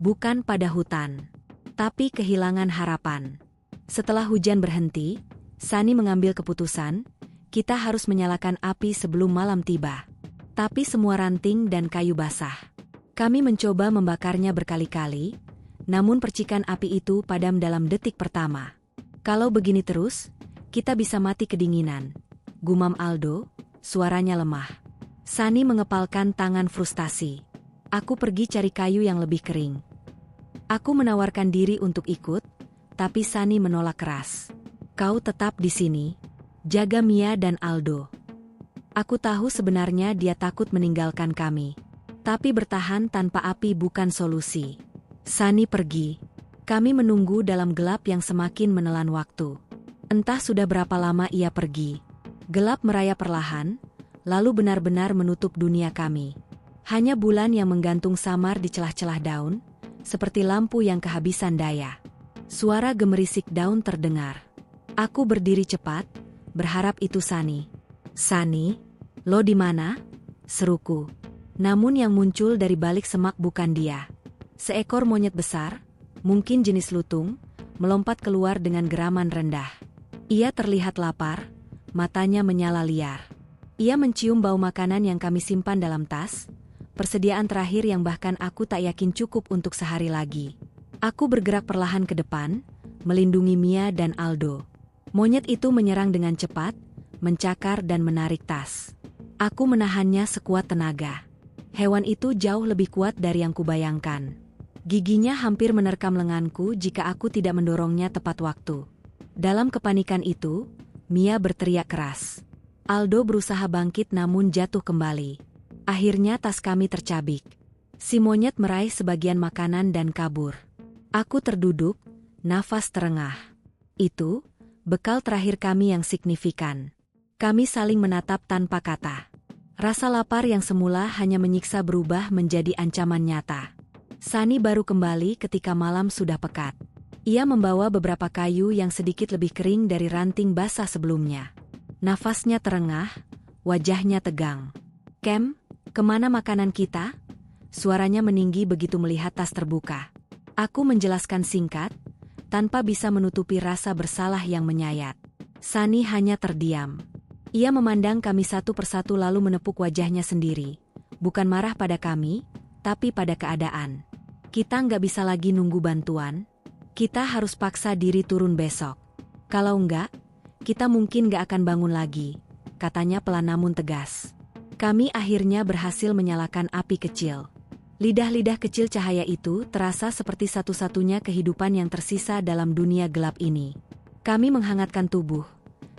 Bukan pada hutan, tapi kehilangan harapan. Setelah hujan berhenti, Sunny mengambil keputusan, kita harus menyalakan api sebelum malam tiba. Tapi semua ranting dan kayu basah. Kami mencoba membakarnya berkali-kali, namun percikan api itu padam dalam detik pertama. Kalau begini terus, kita bisa mati kedinginan. Gumam Aldo, suaranya lemah. Sunny mengepalkan tangan frustasi. Aku pergi cari kayu yang lebih kering. Aku menawarkan diri untuk ikut, tapi Sunny menolak keras. Kau tetap di sini. Jaga Mia dan Aldo. Aku tahu sebenarnya dia takut meninggalkan kami. Tapi bertahan tanpa api bukan solusi. Sunny pergi. Kami menunggu dalam gelap yang semakin menelan waktu. Entah sudah berapa lama ia pergi. Gelap merayap perlahan, lalu benar-benar menutup dunia kami. Hanya bulan yang menggantung samar di celah-celah daun, seperti lampu yang kehabisan daya. Suara gemerisik daun terdengar. Aku berdiri cepat, berharap itu Sunny. Sunny, lo di mana? Seruku. Namun yang muncul dari balik semak bukan dia. Seekor monyet besar, mungkin jenis lutung, melompat keluar dengan geraman rendah. Ia terlihat lapar, matanya menyala liar. Ia mencium bau makanan yang kami simpan dalam tas, persediaan terakhir yang bahkan aku tak yakin cukup untuk sehari lagi. Aku bergerak perlahan ke depan, melindungi Mia dan Aldo. Monyet itu menyerang dengan cepat, mencakar dan menarik tas. Aku menahannya sekuat tenaga. Hewan itu jauh lebih kuat dari yang kubayangkan. Giginya hampir menerkam lenganku jika aku tidak mendorongnya tepat waktu. Dalam kepanikan itu, Mia berteriak keras. Aldo berusaha bangkit namun jatuh kembali. Akhirnya tas kami tercabik. Si monyet meraih sebagian makanan dan kabur. Aku terduduk, nafas terengah. Itu, bekal terakhir kami yang signifikan. Kami saling menatap tanpa kata. Rasa lapar yang semula hanya menyiksa berubah menjadi ancaman nyata. Sunny baru kembali ketika malam sudah pekat. Ia membawa beberapa kayu yang sedikit lebih kering dari ranting basah sebelumnya. Nafasnya terengah, wajahnya tegang. "Kem, kemana makanan kita?" Suaranya meninggi begitu melihat tas terbuka. Aku menjelaskan singkat, tanpa bisa menutupi rasa bersalah yang menyayat. Sunny hanya terdiam. Ia memandang kami satu persatu lalu menepuk wajahnya sendiri. Bukan marah pada kami, tapi pada keadaan. Kita nggak bisa lagi nunggu bantuan. Kita harus paksa diri turun besok. Kalau enggak, kita mungkin nggak akan bangun lagi, katanya pelan namun tegas. Kami akhirnya berhasil menyalakan api kecil. Lidah-lidah kecil cahaya itu terasa seperti satu-satunya kehidupan yang tersisa dalam dunia gelap ini. Kami menghangatkan tubuh,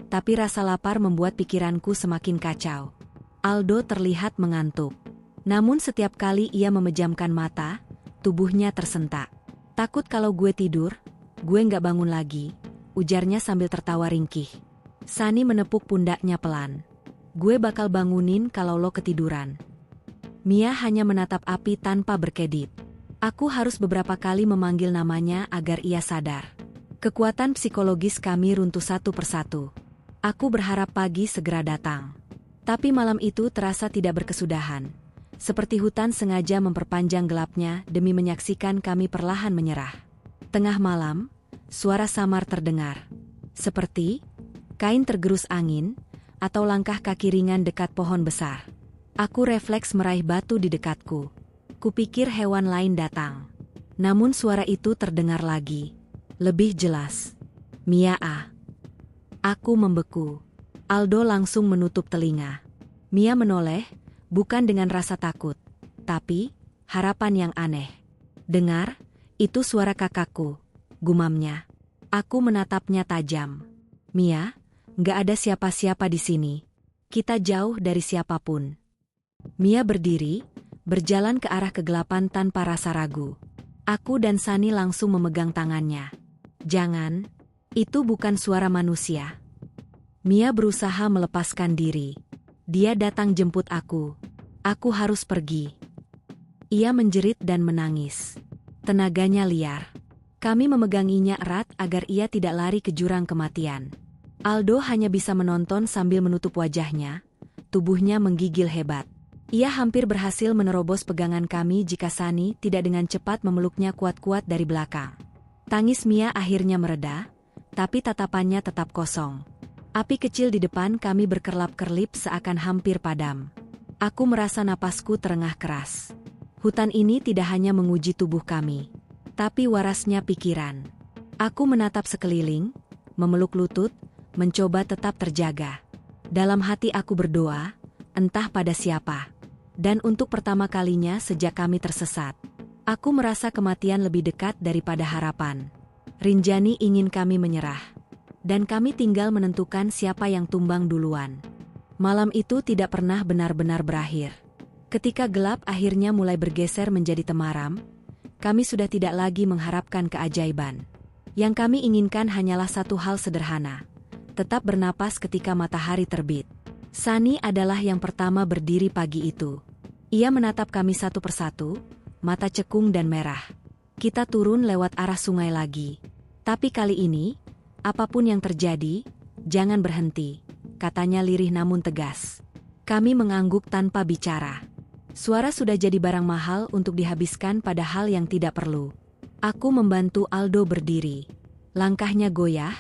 tapi rasa lapar membuat pikiranku semakin kacau. Aldo terlihat mengantuk. Namun setiap kali ia memejamkan mata, tubuhnya tersentak. "Takut kalau gue tidur, gue nggak bangun lagi," ujarnya sambil tertawa ringkih. Sunny menepuk pundaknya pelan. "Gue bakal bangunin kalau lo ketiduran." Mia hanya menatap api tanpa berkedip. Aku harus beberapa kali memanggil namanya agar ia sadar. Kekuatan psikologis kami runtuh satu persatu. Aku berharap pagi segera datang. Tapi malam itu terasa tidak berkesudahan. Seperti hutan sengaja memperpanjang gelapnya demi menyaksikan kami perlahan menyerah. Tengah malam, suara samar terdengar. Seperti kain tergerus angin, atau langkah kaki ringan dekat pohon besar. Aku refleks meraih batu di dekatku. Kupikir hewan lain datang. Namun suara itu terdengar lagi. Lebih jelas. "Mia ah." Aku membeku. Aldo langsung menutup telinga. Mia menoleh, bukan dengan rasa takut, tapi harapan yang aneh. "Dengar, itu suara kakakku," gumamnya. Aku menatapnya tajam. "Mia, nggak ada siapa-siapa di sini. Kita jauh dari siapapun." Mia berdiri, berjalan ke arah kegelapan tanpa rasa ragu. Aku dan Sunny langsung memegang tangannya. "Jangan, itu bukan suara manusia." Mia berusaha melepaskan diri. "Dia datang jemput aku. Aku harus pergi." Ia menjerit dan menangis. Tenaganya liar. Kami memeganginya erat agar ia tidak lari ke jurang kematian. Aldo hanya bisa menonton sambil menutup wajahnya. Tubuhnya menggigil hebat. Ia hampir berhasil menerobos pegangan kami jika Sunny tidak dengan cepat memeluknya kuat-kuat dari belakang. Tangis Mia akhirnya mereda, tapi tatapannya tetap kosong. Api kecil di depan kami berkerlap-kerlip seakan hampir padam. Aku merasa napasku terengah keras. Hutan ini tidak hanya menguji tubuh kami, tapi warasnya pikiran. Aku menatap sekeliling, memeluk lutut, mencoba tetap terjaga. Dalam hati aku berdoa, entah pada siapa. Dan untuk pertama kalinya sejak kami tersesat, aku merasa kematian lebih dekat daripada harapan. Rinjani ingin kami menyerah. Dan kami tinggal menentukan siapa yang tumbang duluan. Malam itu tidak pernah benar-benar berakhir. Ketika gelap akhirnya mulai bergeser menjadi temaram, kami sudah tidak lagi mengharapkan keajaiban. Yang kami inginkan hanyalah satu hal sederhana. Tetap bernapas ketika matahari terbit. Sunny adalah yang pertama berdiri pagi itu. Ia menatap kami satu persatu, mata cekung dan merah. Kita turun lewat arah sungai lagi. "Tapi kali ini, apapun yang terjadi, jangan berhenti," katanya lirih namun tegas. Kami mengangguk tanpa bicara. Suara sudah jadi barang mahal untuk dihabiskan pada hal yang tidak perlu. Aku membantu Aldo berdiri. Langkahnya goyah,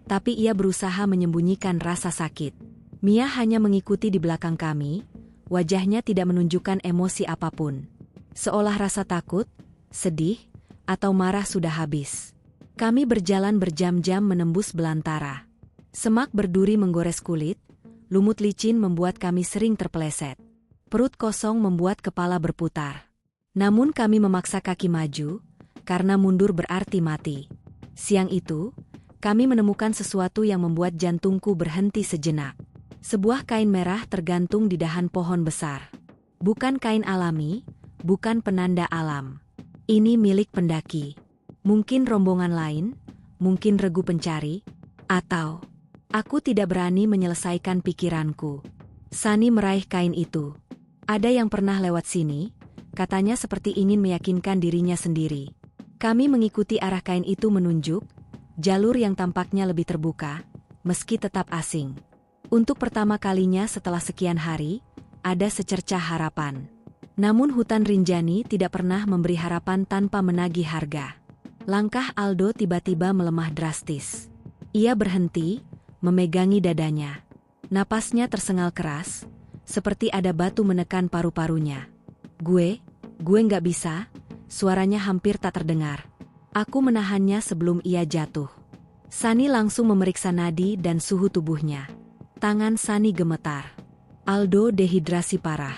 tapi ia berusaha menyembunyikan rasa sakit. Mia hanya mengikuti di belakang kami, wajahnya tidak menunjukkan emosi apapun. Seolah rasa takut, sedih, atau marah sudah habis. Kami berjalan berjam-jam menembus belantara. Semak berduri menggores kulit, lumut licin membuat kami sering terpeleset. Perut kosong membuat kepala berputar. Namun kami memaksa kaki maju, karena mundur berarti mati. Siang itu, kami menemukan sesuatu yang membuat jantungku berhenti sejenak. Sebuah kain merah tergantung di dahan pohon besar. Bukan kain alami, bukan penanda alam. Ini milik pendaki. Mungkin rombongan lain, mungkin regu pencari, atau... Aku tidak berani menyelesaikan pikiranku. Sunny meraih kain itu. Ada yang pernah lewat sini, katanya seperti ingin meyakinkan dirinya sendiri. Kami mengikuti arah kain itu menunjuk, jalur yang tampaknya lebih terbuka, meski tetap asing. Untuk pertama kalinya setelah sekian hari, ada secercah harapan. Namun hutan Rinjani tidak pernah memberi harapan tanpa menagih harga. Langkah Aldo tiba-tiba melemah drastis. Ia berhenti, memegangi dadanya. Napasnya tersengal keras, seperti ada batu menekan paru-parunya. Gue nggak bisa, suaranya hampir tak terdengar. Aku menahannya sebelum ia jatuh. Sunny langsung memeriksa nadi dan suhu tubuhnya. Tangan Sunny gemetar. Aldo dehidrasi parah.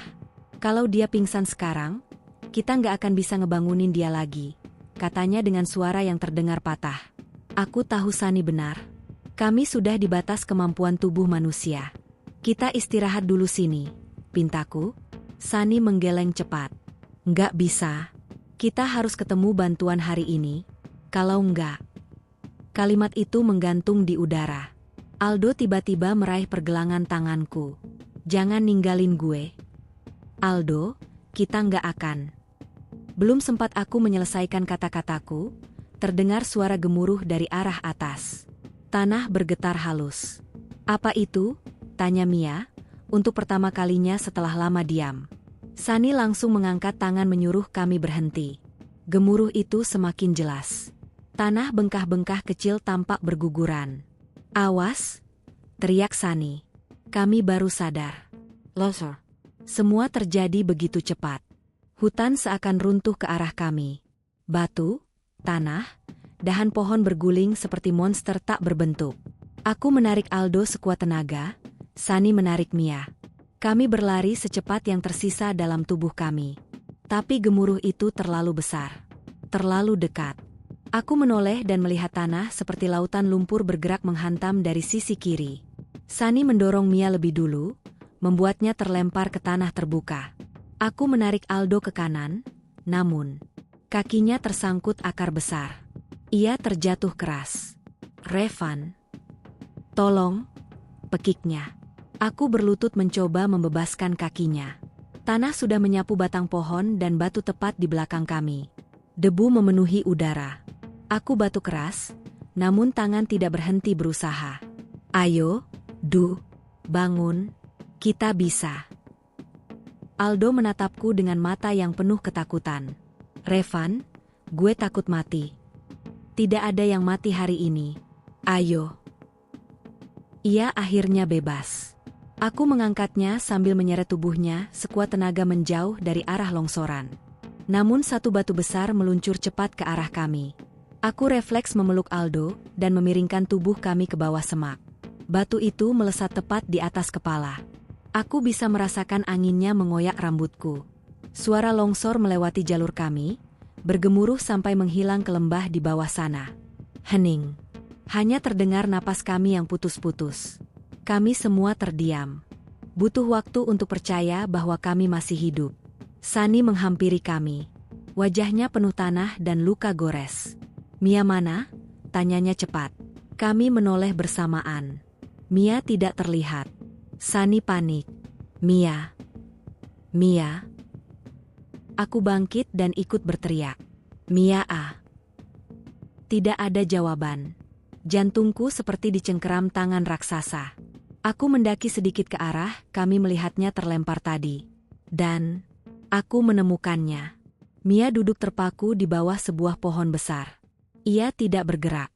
Kalau dia pingsan sekarang, kita nggak akan bisa ngebangunin dia lagi, katanya dengan suara yang terdengar patah. Aku tahu Sunny benar. Kami sudah di batas kemampuan tubuh manusia. Kita istirahat dulu sini, pintaku. Sunny menggeleng cepat. Nggak bisa. Kita harus ketemu bantuan hari ini. Kalau nggak. Kalimat itu menggantung di udara. Aldo tiba-tiba meraih pergelangan tanganku. Jangan ninggalin gue. Aldo, kita nggak akan. Belum sempat aku menyelesaikan kata-kataku, terdengar suara gemuruh dari arah atas. Tanah bergetar halus. Apa itu? Tanya Mia, untuk pertama kalinya setelah lama diam. Sunny langsung mengangkat tangan menyuruh kami berhenti. Gemuruh itu semakin jelas. Tanah bengkah-bengkah kecil tampak berguguran. Awas! Teriak Sunny. Kami baru sadar. Longsor. Semua terjadi begitu cepat. Hutan seakan runtuh ke arah kami. Batu, tanah, dahan pohon berguling seperti monster tak berbentuk. Aku menarik Aldo sekuat tenaga, Sunny menarik Mia. Kami berlari secepat yang tersisa dalam tubuh kami. Tapi gemuruh itu terlalu besar. Terlalu dekat. Aku menoleh dan melihat tanah seperti lautan lumpur bergerak menghantam dari sisi kiri. Sunny mendorong Mia lebih dulu, membuatnya terlempar ke tanah terbuka. Aku menarik Aldo ke kanan, namun kakinya tersangkut akar besar. Ia terjatuh keras. Revan. Tolong, pekiknya. Aku berlutut mencoba membebaskan kakinya. Tanah sudah menyapu batang pohon dan batu tepat di belakang kami. Debu memenuhi udara. Aku batuk keras, namun tangan tidak berhenti berusaha. Ayo, bangun. Kita bisa. Aldo menatapku dengan mata yang penuh ketakutan. Revan, gue takut mati. Tidak ada yang mati hari ini. Ayo. Ia akhirnya bebas. Aku mengangkatnya sambil menyeret tubuhnya sekuat tenaga menjauh dari arah longsoran. Namun satu batu besar meluncur cepat ke arah kami. Aku refleks memeluk Aldo dan memiringkan tubuh kami ke bawah semak. Batu itu melesat tepat di atas kepala. Aku bisa merasakan anginnya mengoyak rambutku. Suara longsor melewati jalur kami, bergemuruh sampai menghilang ke lembah di bawah sana. Hening. Hanya terdengar napas kami yang putus-putus. Kami semua terdiam. Butuh waktu untuk percaya bahwa kami masih hidup. Sunny menghampiri kami. Wajahnya penuh tanah dan luka gores. Mia mana? Tanyanya cepat. Kami menoleh bersamaan. Mia tidak terlihat. Sunny panik. Mia. Aku bangkit dan ikut berteriak. Mia ah. Tidak ada jawaban. Jantungku seperti dicengkeram tangan raksasa. Aku mendaki sedikit ke arah, kami melihatnya terlempar tadi. Dan aku menemukannya. Mia duduk terpaku di bawah sebuah pohon besar. Ia tidak bergerak.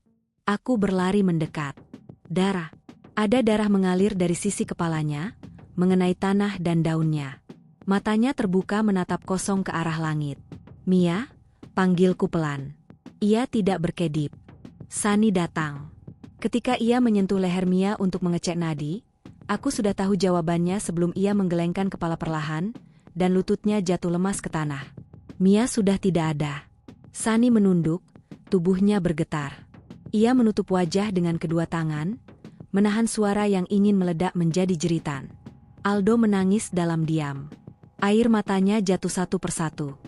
Aku berlari mendekat. Darah. Ada darah mengalir dari sisi kepalanya, mengenai tanah dan daunnya. Matanya terbuka menatap kosong ke arah langit. Mia, panggilku pelan. Ia tidak berkedip. Sunny datang. Ketika ia menyentuh leher Mia untuk mengecek nadi, aku sudah tahu jawabannya sebelum ia menggelengkan kepala perlahan, dan lututnya jatuh lemas ke tanah. Mia sudah tidak ada. Sunny menunduk, tubuhnya bergetar. Ia menutup wajah dengan kedua tangan, menahan suara yang ingin meledak menjadi jeritan. Aldo menangis dalam diam. Air matanya jatuh satu persatu.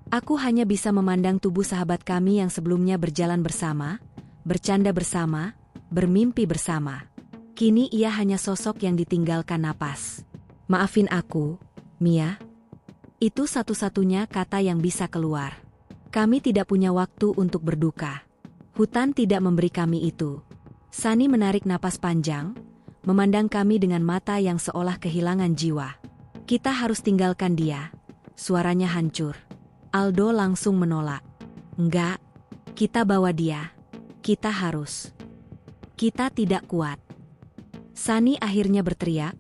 Aku hanya bisa memandang tubuh sahabat kami yang sebelumnya berjalan bersama, bercanda bersama, bermimpi bersama. Kini ia hanya sosok yang ditinggalkan napas. Maafin aku, Mia. Itu satu-satunya kata yang bisa keluar. Kami tidak punya waktu untuk berduka. Hutan tidak memberi kami itu. Sunny menarik napas panjang, memandang kami dengan mata yang seolah kehilangan jiwa. Kita harus tinggalkan dia. Suaranya hancur. Aldo langsung menolak. Enggak, kita bawa dia. Kita harus. Kita tidak kuat. Sunny akhirnya berteriak,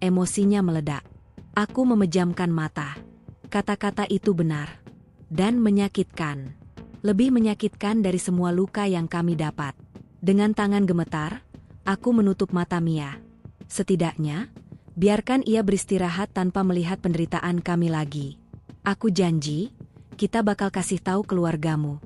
emosinya meledak. Aku memejamkan mata. Kata-kata itu benar. Dan menyakitkan. Lebih menyakitkan dari semua luka yang kami dapat. Dengan tangan gemetar, aku menutup mata Mia. Setidaknya, biarkan ia beristirahat tanpa melihat penderitaan kami lagi. Aku janji, kita bakal kasih tahu keluargamu.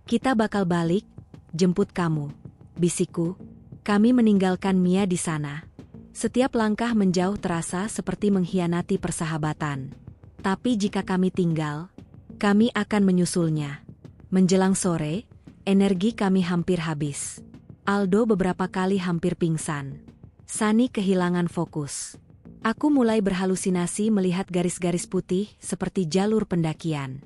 Kita bakal balik, jemput kamu. Bisikku, kami meninggalkan Mia di sana. Setiap langkah menjauh terasa seperti mengkhianati persahabatan. Tapi jika kami tinggal, kami akan menyusulnya. Menjelang sore, energi kami hampir habis. Aldo beberapa kali hampir pingsan. Sunny kehilangan fokus. Aku mulai berhalusinasi melihat garis-garis putih seperti jalur pendakian.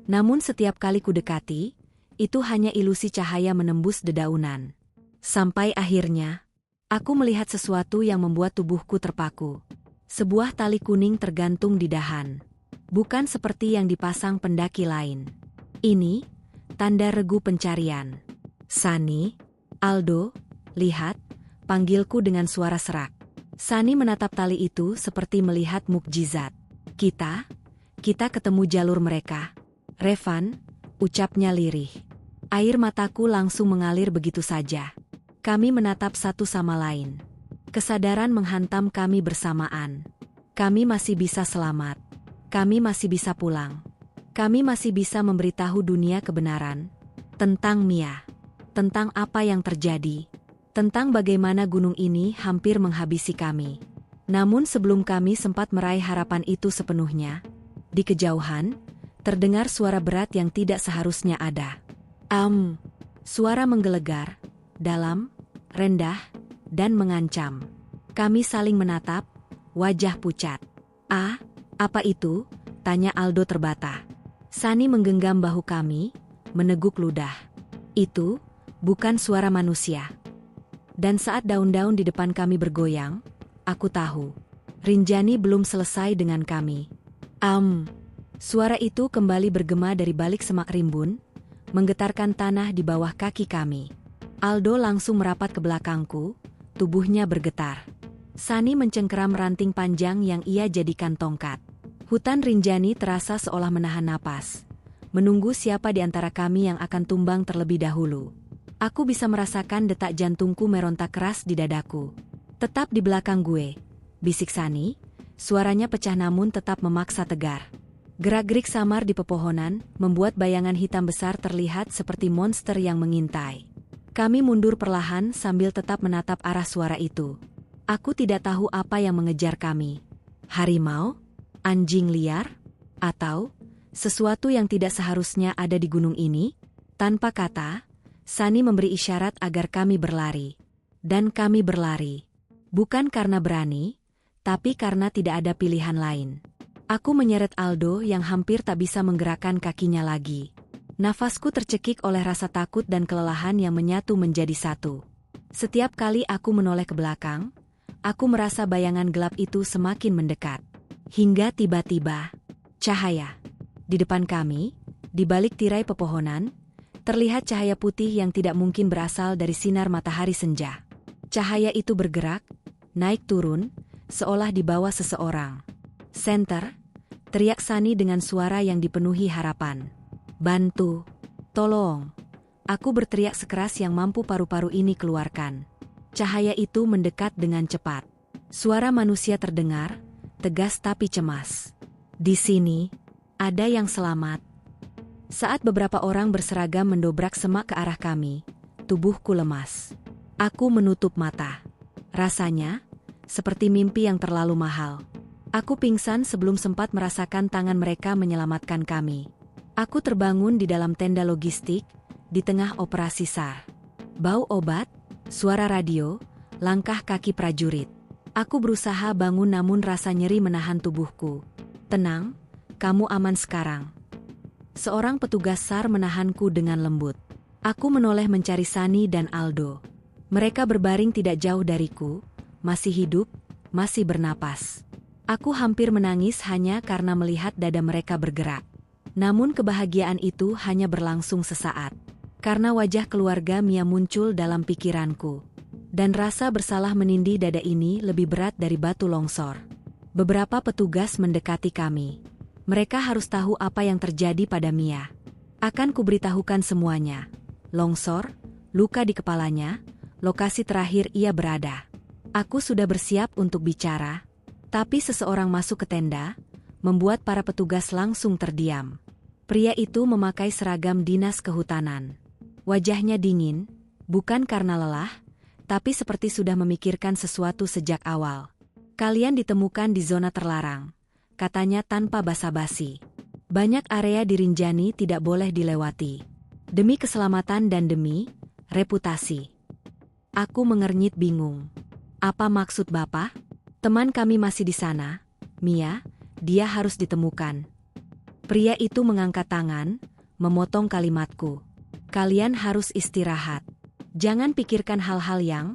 Namun setiap kali kudekati, itu hanya ilusi cahaya menembus dedaunan. Sampai akhirnya, aku melihat sesuatu yang membuat tubuhku terpaku. Sebuah tali kuning tergantung di dahan. Bukan seperti yang dipasang pendaki lain. Ini, tanda regu pencarian. Sunny, Aldo, lihat, panggilku dengan suara serak. Sunny menatap tali itu seperti melihat mukjizat. Kita ketemu jalur mereka. Revan, ucapnya lirih. Air mataku langsung mengalir begitu saja. Kami menatap satu sama lain. Kesadaran menghantam kami bersamaan. Kami masih bisa selamat. Kami masih bisa pulang. Kami masih bisa memberitahu dunia kebenaran. Tentang Mia. Tentang apa yang terjadi. Tentang bagaimana gunung ini hampir menghabisi kami. Namun sebelum kami sempat meraih harapan itu sepenuhnya, di kejauhan, terdengar suara berat yang tidak seharusnya ada. Suara menggelegar, dalam, rendah, dan mengancam. Kami saling menatap, wajah pucat. Apa itu? Tanya Aldo terbata. Sunny menggenggam bahu kami, meneguk ludah. Itu, bukan suara manusia. Dan saat daun-daun di depan kami bergoyang, aku tahu. Rinjani belum selesai dengan kami. Suara itu kembali bergema dari balik semak rimbun, menggetarkan tanah di bawah kaki kami. Aldo langsung merapat ke belakangku, tubuhnya bergetar. Sunny mencengkeram ranting panjang yang ia jadikan tongkat. Hutan Rinjani terasa seolah menahan napas, menunggu siapa di antara kami yang akan tumbang terlebih dahulu. Aku bisa merasakan detak jantungku meronta keras di dadaku. Tetap di belakang gue, bisik Sunny, suaranya pecah namun tetap memaksa tegar. Gerak-gerik samar di pepohonan membuat bayangan hitam besar terlihat seperti monster yang mengintai. Kami mundur perlahan sambil tetap menatap arah suara itu. Aku tidak tahu apa yang mengejar kami. Harimau? Anjing liar? Atau sesuatu yang tidak seharusnya ada di gunung ini? Tanpa kata, Sunny memberi isyarat agar kami berlari. Dan kami berlari. Bukan karena berani, tapi karena tidak ada pilihan lain. Aku menyeret Aldo yang hampir tak bisa menggerakkan kakinya lagi. Nafasku tercekik oleh rasa takut dan kelelahan yang menyatu menjadi satu. Setiap kali aku menoleh ke belakang, aku merasa bayangan gelap itu semakin mendekat. Hingga tiba-tiba, cahaya. Di depan kami, di balik tirai pepohonan, terlihat cahaya putih yang tidak mungkin berasal dari sinar matahari senja. Cahaya itu bergerak, naik turun, seolah dibawa seseorang. Center, teriak Sunny dengan suara yang dipenuhi harapan. Bantu, Tolong! Aku berteriak sekeras yang mampu paru-paru ini keluarkan. Cahaya itu mendekat dengan cepat. Suara manusia terdengar, tegas tapi cemas. Di sini, ada yang selamat. Saat beberapa orang berseragam mendobrak semak ke arah kami, tubuhku lemas. Aku menutup mata. Rasanya, seperti mimpi yang terlalu mahal. Aku pingsan sebelum sempat merasakan tangan mereka menyelamatkan kami. Aku terbangun di dalam tenda logistik, di tengah operasi SAR. Bau obat, suara radio, langkah kaki prajurit. Aku berusaha bangun namun rasa nyeri menahan tubuhku. Tenang, kamu aman sekarang. Seorang petugas SAR menahanku dengan lembut. Aku menoleh mencari Sani dan Aldo. Mereka berbaring tidak jauh dariku, masih hidup, masih bernapas. Aku hampir menangis hanya karena melihat dada mereka bergerak. Namun kebahagiaan itu hanya berlangsung sesaat. Karena wajah keluarga Mia muncul dalam pikiranku. Dan rasa bersalah menindih dada ini lebih berat dari batu longsor. Beberapa petugas mendekati kami. Mereka harus tahu apa yang terjadi pada Mia. Akan kuberitahukan semuanya. Longsor, luka di kepalanya, lokasi terakhir ia berada. Aku sudah bersiap untuk bicara, tapi seseorang masuk ke tenda, membuat para petugas langsung terdiam. Pria itu memakai seragam dinas kehutanan. Wajahnya dingin, bukan karena lelah, tapi seperti sudah memikirkan sesuatu sejak awal. Kalian ditemukan di zona terlarang, katanya tanpa basa-basi. Banyak area di Rinjani tidak boleh dilewati. Demi keselamatan dan demi reputasi. Aku mengernyit bingung. Apa maksud Bapak? Teman kami masih di sana, Mia, dia harus ditemukan. Pria itu mengangkat tangan, memotong kalimatku. Kalian harus istirahat. Jangan pikirkan hal-hal yang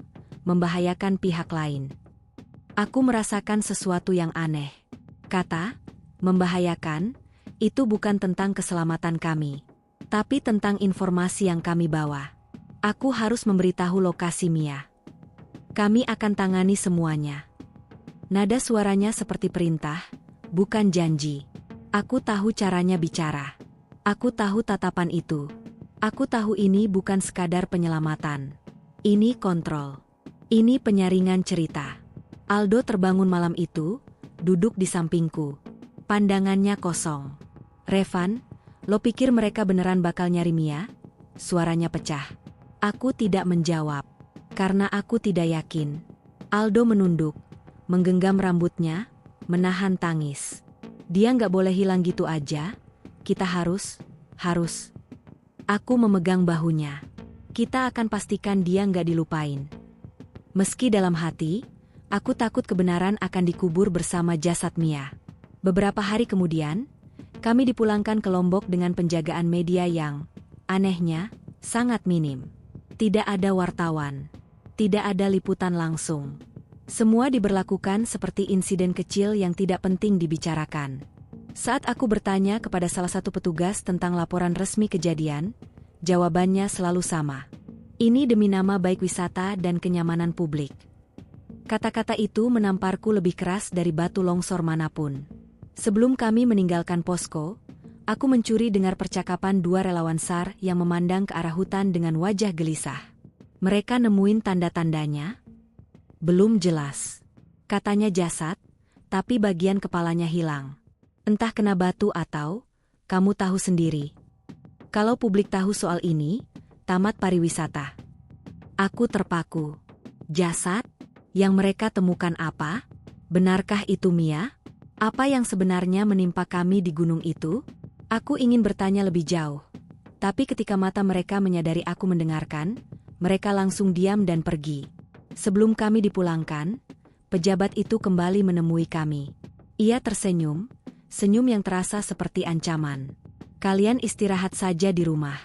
membahayakan pihak lain. Aku merasakan sesuatu yang aneh. Kata, membahayakan, itu bukan tentang keselamatan kami, tapi tentang informasi yang kami bawa. Aku harus memberitahu lokasi Mia. Kami akan tangani semuanya. Nada suaranya seperti perintah, bukan janji. Aku tahu caranya bicara. Aku tahu tatapan itu. Aku tahu ini bukan sekadar penyelamatan. Ini kontrol. Ini penyaringan cerita. Aldo terbangun malam itu, duduk di sampingku. Pandangannya kosong. Revan, lo pikir mereka beneran bakal nyari Mia? Suaranya pecah. Aku tidak menjawab. Karena aku tidak yakin. Aldo menunduk, menggenggam rambutnya, menahan tangis. Dia nggak boleh hilang gitu aja. Kita harus. Aku memegang bahunya. Kita akan pastikan dia nggak dilupain. Meski dalam hati, aku takut kebenaran akan dikubur bersama jasad Mia. Beberapa hari kemudian, kami dipulangkan ke Lombok dengan penjagaan media yang, anehnya, sangat minim. Tidak ada wartawan. Tidak ada liputan langsung. Semua diberlakukan seperti insiden kecil yang tidak penting dibicarakan. Saat aku bertanya kepada salah satu petugas tentang laporan resmi kejadian, jawabannya selalu sama. Ini demi nama baik wisata dan kenyamanan publik. Kata-kata itu menamparku lebih keras dari batu longsor manapun. Sebelum kami meninggalkan posko, aku mencuri dengar percakapan dua relawan SAR yang memandang ke arah hutan dengan wajah gelisah. Mereka nemuin tanda-tandanya? Belum jelas. Katanya jasad, tapi bagian kepalanya hilang. Entah kena batu atau, kamu tahu sendiri. Kalau publik tahu soal ini, tamat pariwisata. Aku terpaku. Jasad? Yang mereka temukan apa? Benarkah itu Mia? Apa yang sebenarnya menimpa kami di gunung itu? Aku ingin bertanya lebih jauh. Tapi ketika mata mereka menyadari aku mendengarkan, mereka langsung diam dan pergi. Sebelum kami dipulangkan, pejabat itu kembali menemui kami. Ia tersenyum, senyum yang terasa seperti ancaman. Kalian istirahat saja di rumah.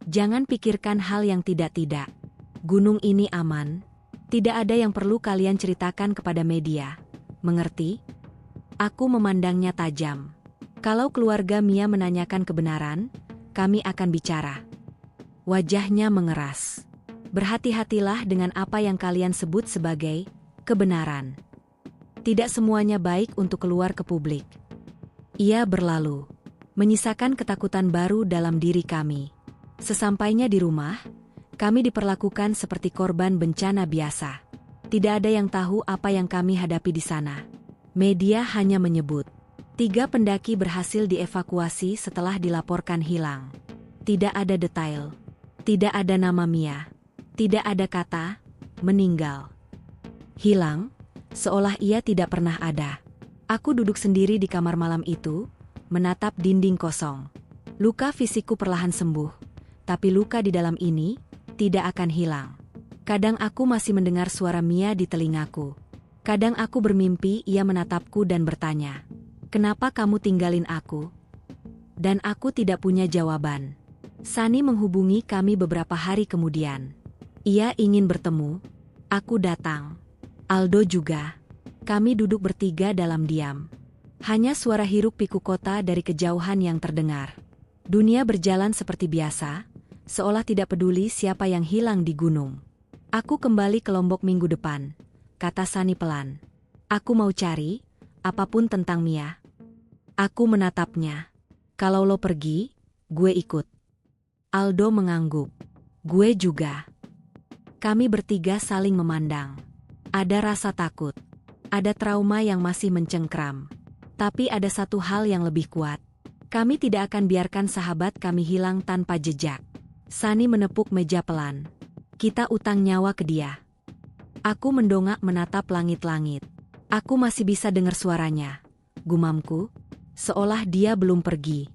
Jangan pikirkan hal yang tidak-tidak. Gunung ini aman. Tidak ada yang perlu kalian ceritakan kepada media. Mengerti? Aku memandangnya tajam. Kalau keluarga Mia menanyakan kebenaran, kami akan bicara. Wajahnya mengeras. Berhati-hatilah dengan apa yang kalian sebut sebagai kebenaran. Tidak semuanya baik untuk keluar ke publik. Ia berlalu, menyisakan ketakutan baru dalam diri kami. Sesampainya di rumah, kami diperlakukan seperti korban bencana biasa. Tidak ada yang tahu apa yang kami hadapi di sana. Media hanya menyebut 3 pendaki berhasil dievakuasi setelah dilaporkan hilang. Tidak ada detail. Tidak ada nama Mia. Tidak ada kata meninggal. Hilang, seolah ia tidak pernah ada. Aku duduk sendiri di kamar malam itu, menatap dinding kosong. Luka fisikku perlahan sembuh, tapi luka di dalam ini tidak akan hilang. Kadang aku masih mendengar suara Mia di telingaku. Kadang aku bermimpi ia menatapku dan bertanya, "Kenapa kamu tinggalin aku?" Dan aku tidak punya jawaban. Sani menghubungi kami beberapa hari kemudian. Ia ingin bertemu. Aku datang. Aldo juga. Kami duduk bertiga dalam diam. Hanya suara hiruk pikuk kota dari kejauhan yang terdengar. Dunia berjalan seperti biasa, seolah tidak peduli siapa yang hilang di gunung. "Aku kembali ke Lombok minggu depan," kata Sani pelan. "Aku mau cari apapun tentang Mia." Aku menatapnya. "Kalau lo pergi, gue ikut." Aldo mengangguk. "Gue juga." Kami bertiga saling memandang. Ada rasa takut. Ada trauma yang masih mencengkram. Tapi ada satu hal yang lebih kuat. Kami tidak akan biarkan sahabat kami hilang tanpa jejak. Sani menepuk meja pelan. "Kita utang nyawa ke dia." Aku mendongak menatap langit-langit. Aku masih bisa dengar suaranya. Gumamku, seolah dia belum pergi.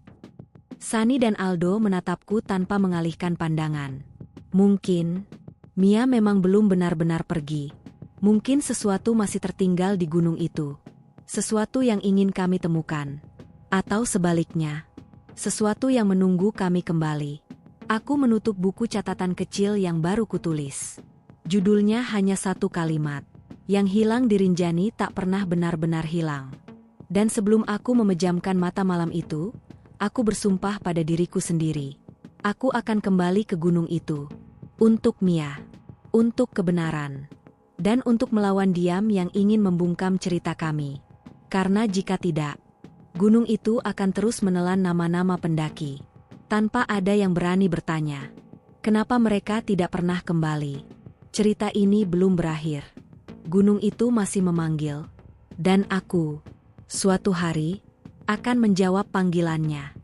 Sani dan Aldo menatapku tanpa mengalihkan pandangan. Mungkin Mia memang belum benar-benar pergi. Mungkin sesuatu masih tertinggal di gunung itu. Sesuatu yang ingin kami temukan. Atau sebaliknya, sesuatu yang menunggu kami kembali. Aku menutup buku catatan kecil yang baru kutulis. Judulnya hanya satu kalimat. Yang hilang di Rinjani tak pernah benar-benar hilang. Dan sebelum aku memejamkan mata malam itu, aku bersumpah pada diriku sendiri. Aku akan kembali ke gunung itu. Untuk Mia. Untuk kebenaran. Dan untuk melawan diam yang ingin membungkam cerita kami. Karena jika tidak, gunung itu akan terus menelan nama-nama pendaki. Tanpa ada yang berani bertanya, kenapa mereka tidak pernah kembali. Cerita ini belum berakhir. Gunung itu masih memanggil. Dan aku, suatu hari, akan menjawab panggilannya.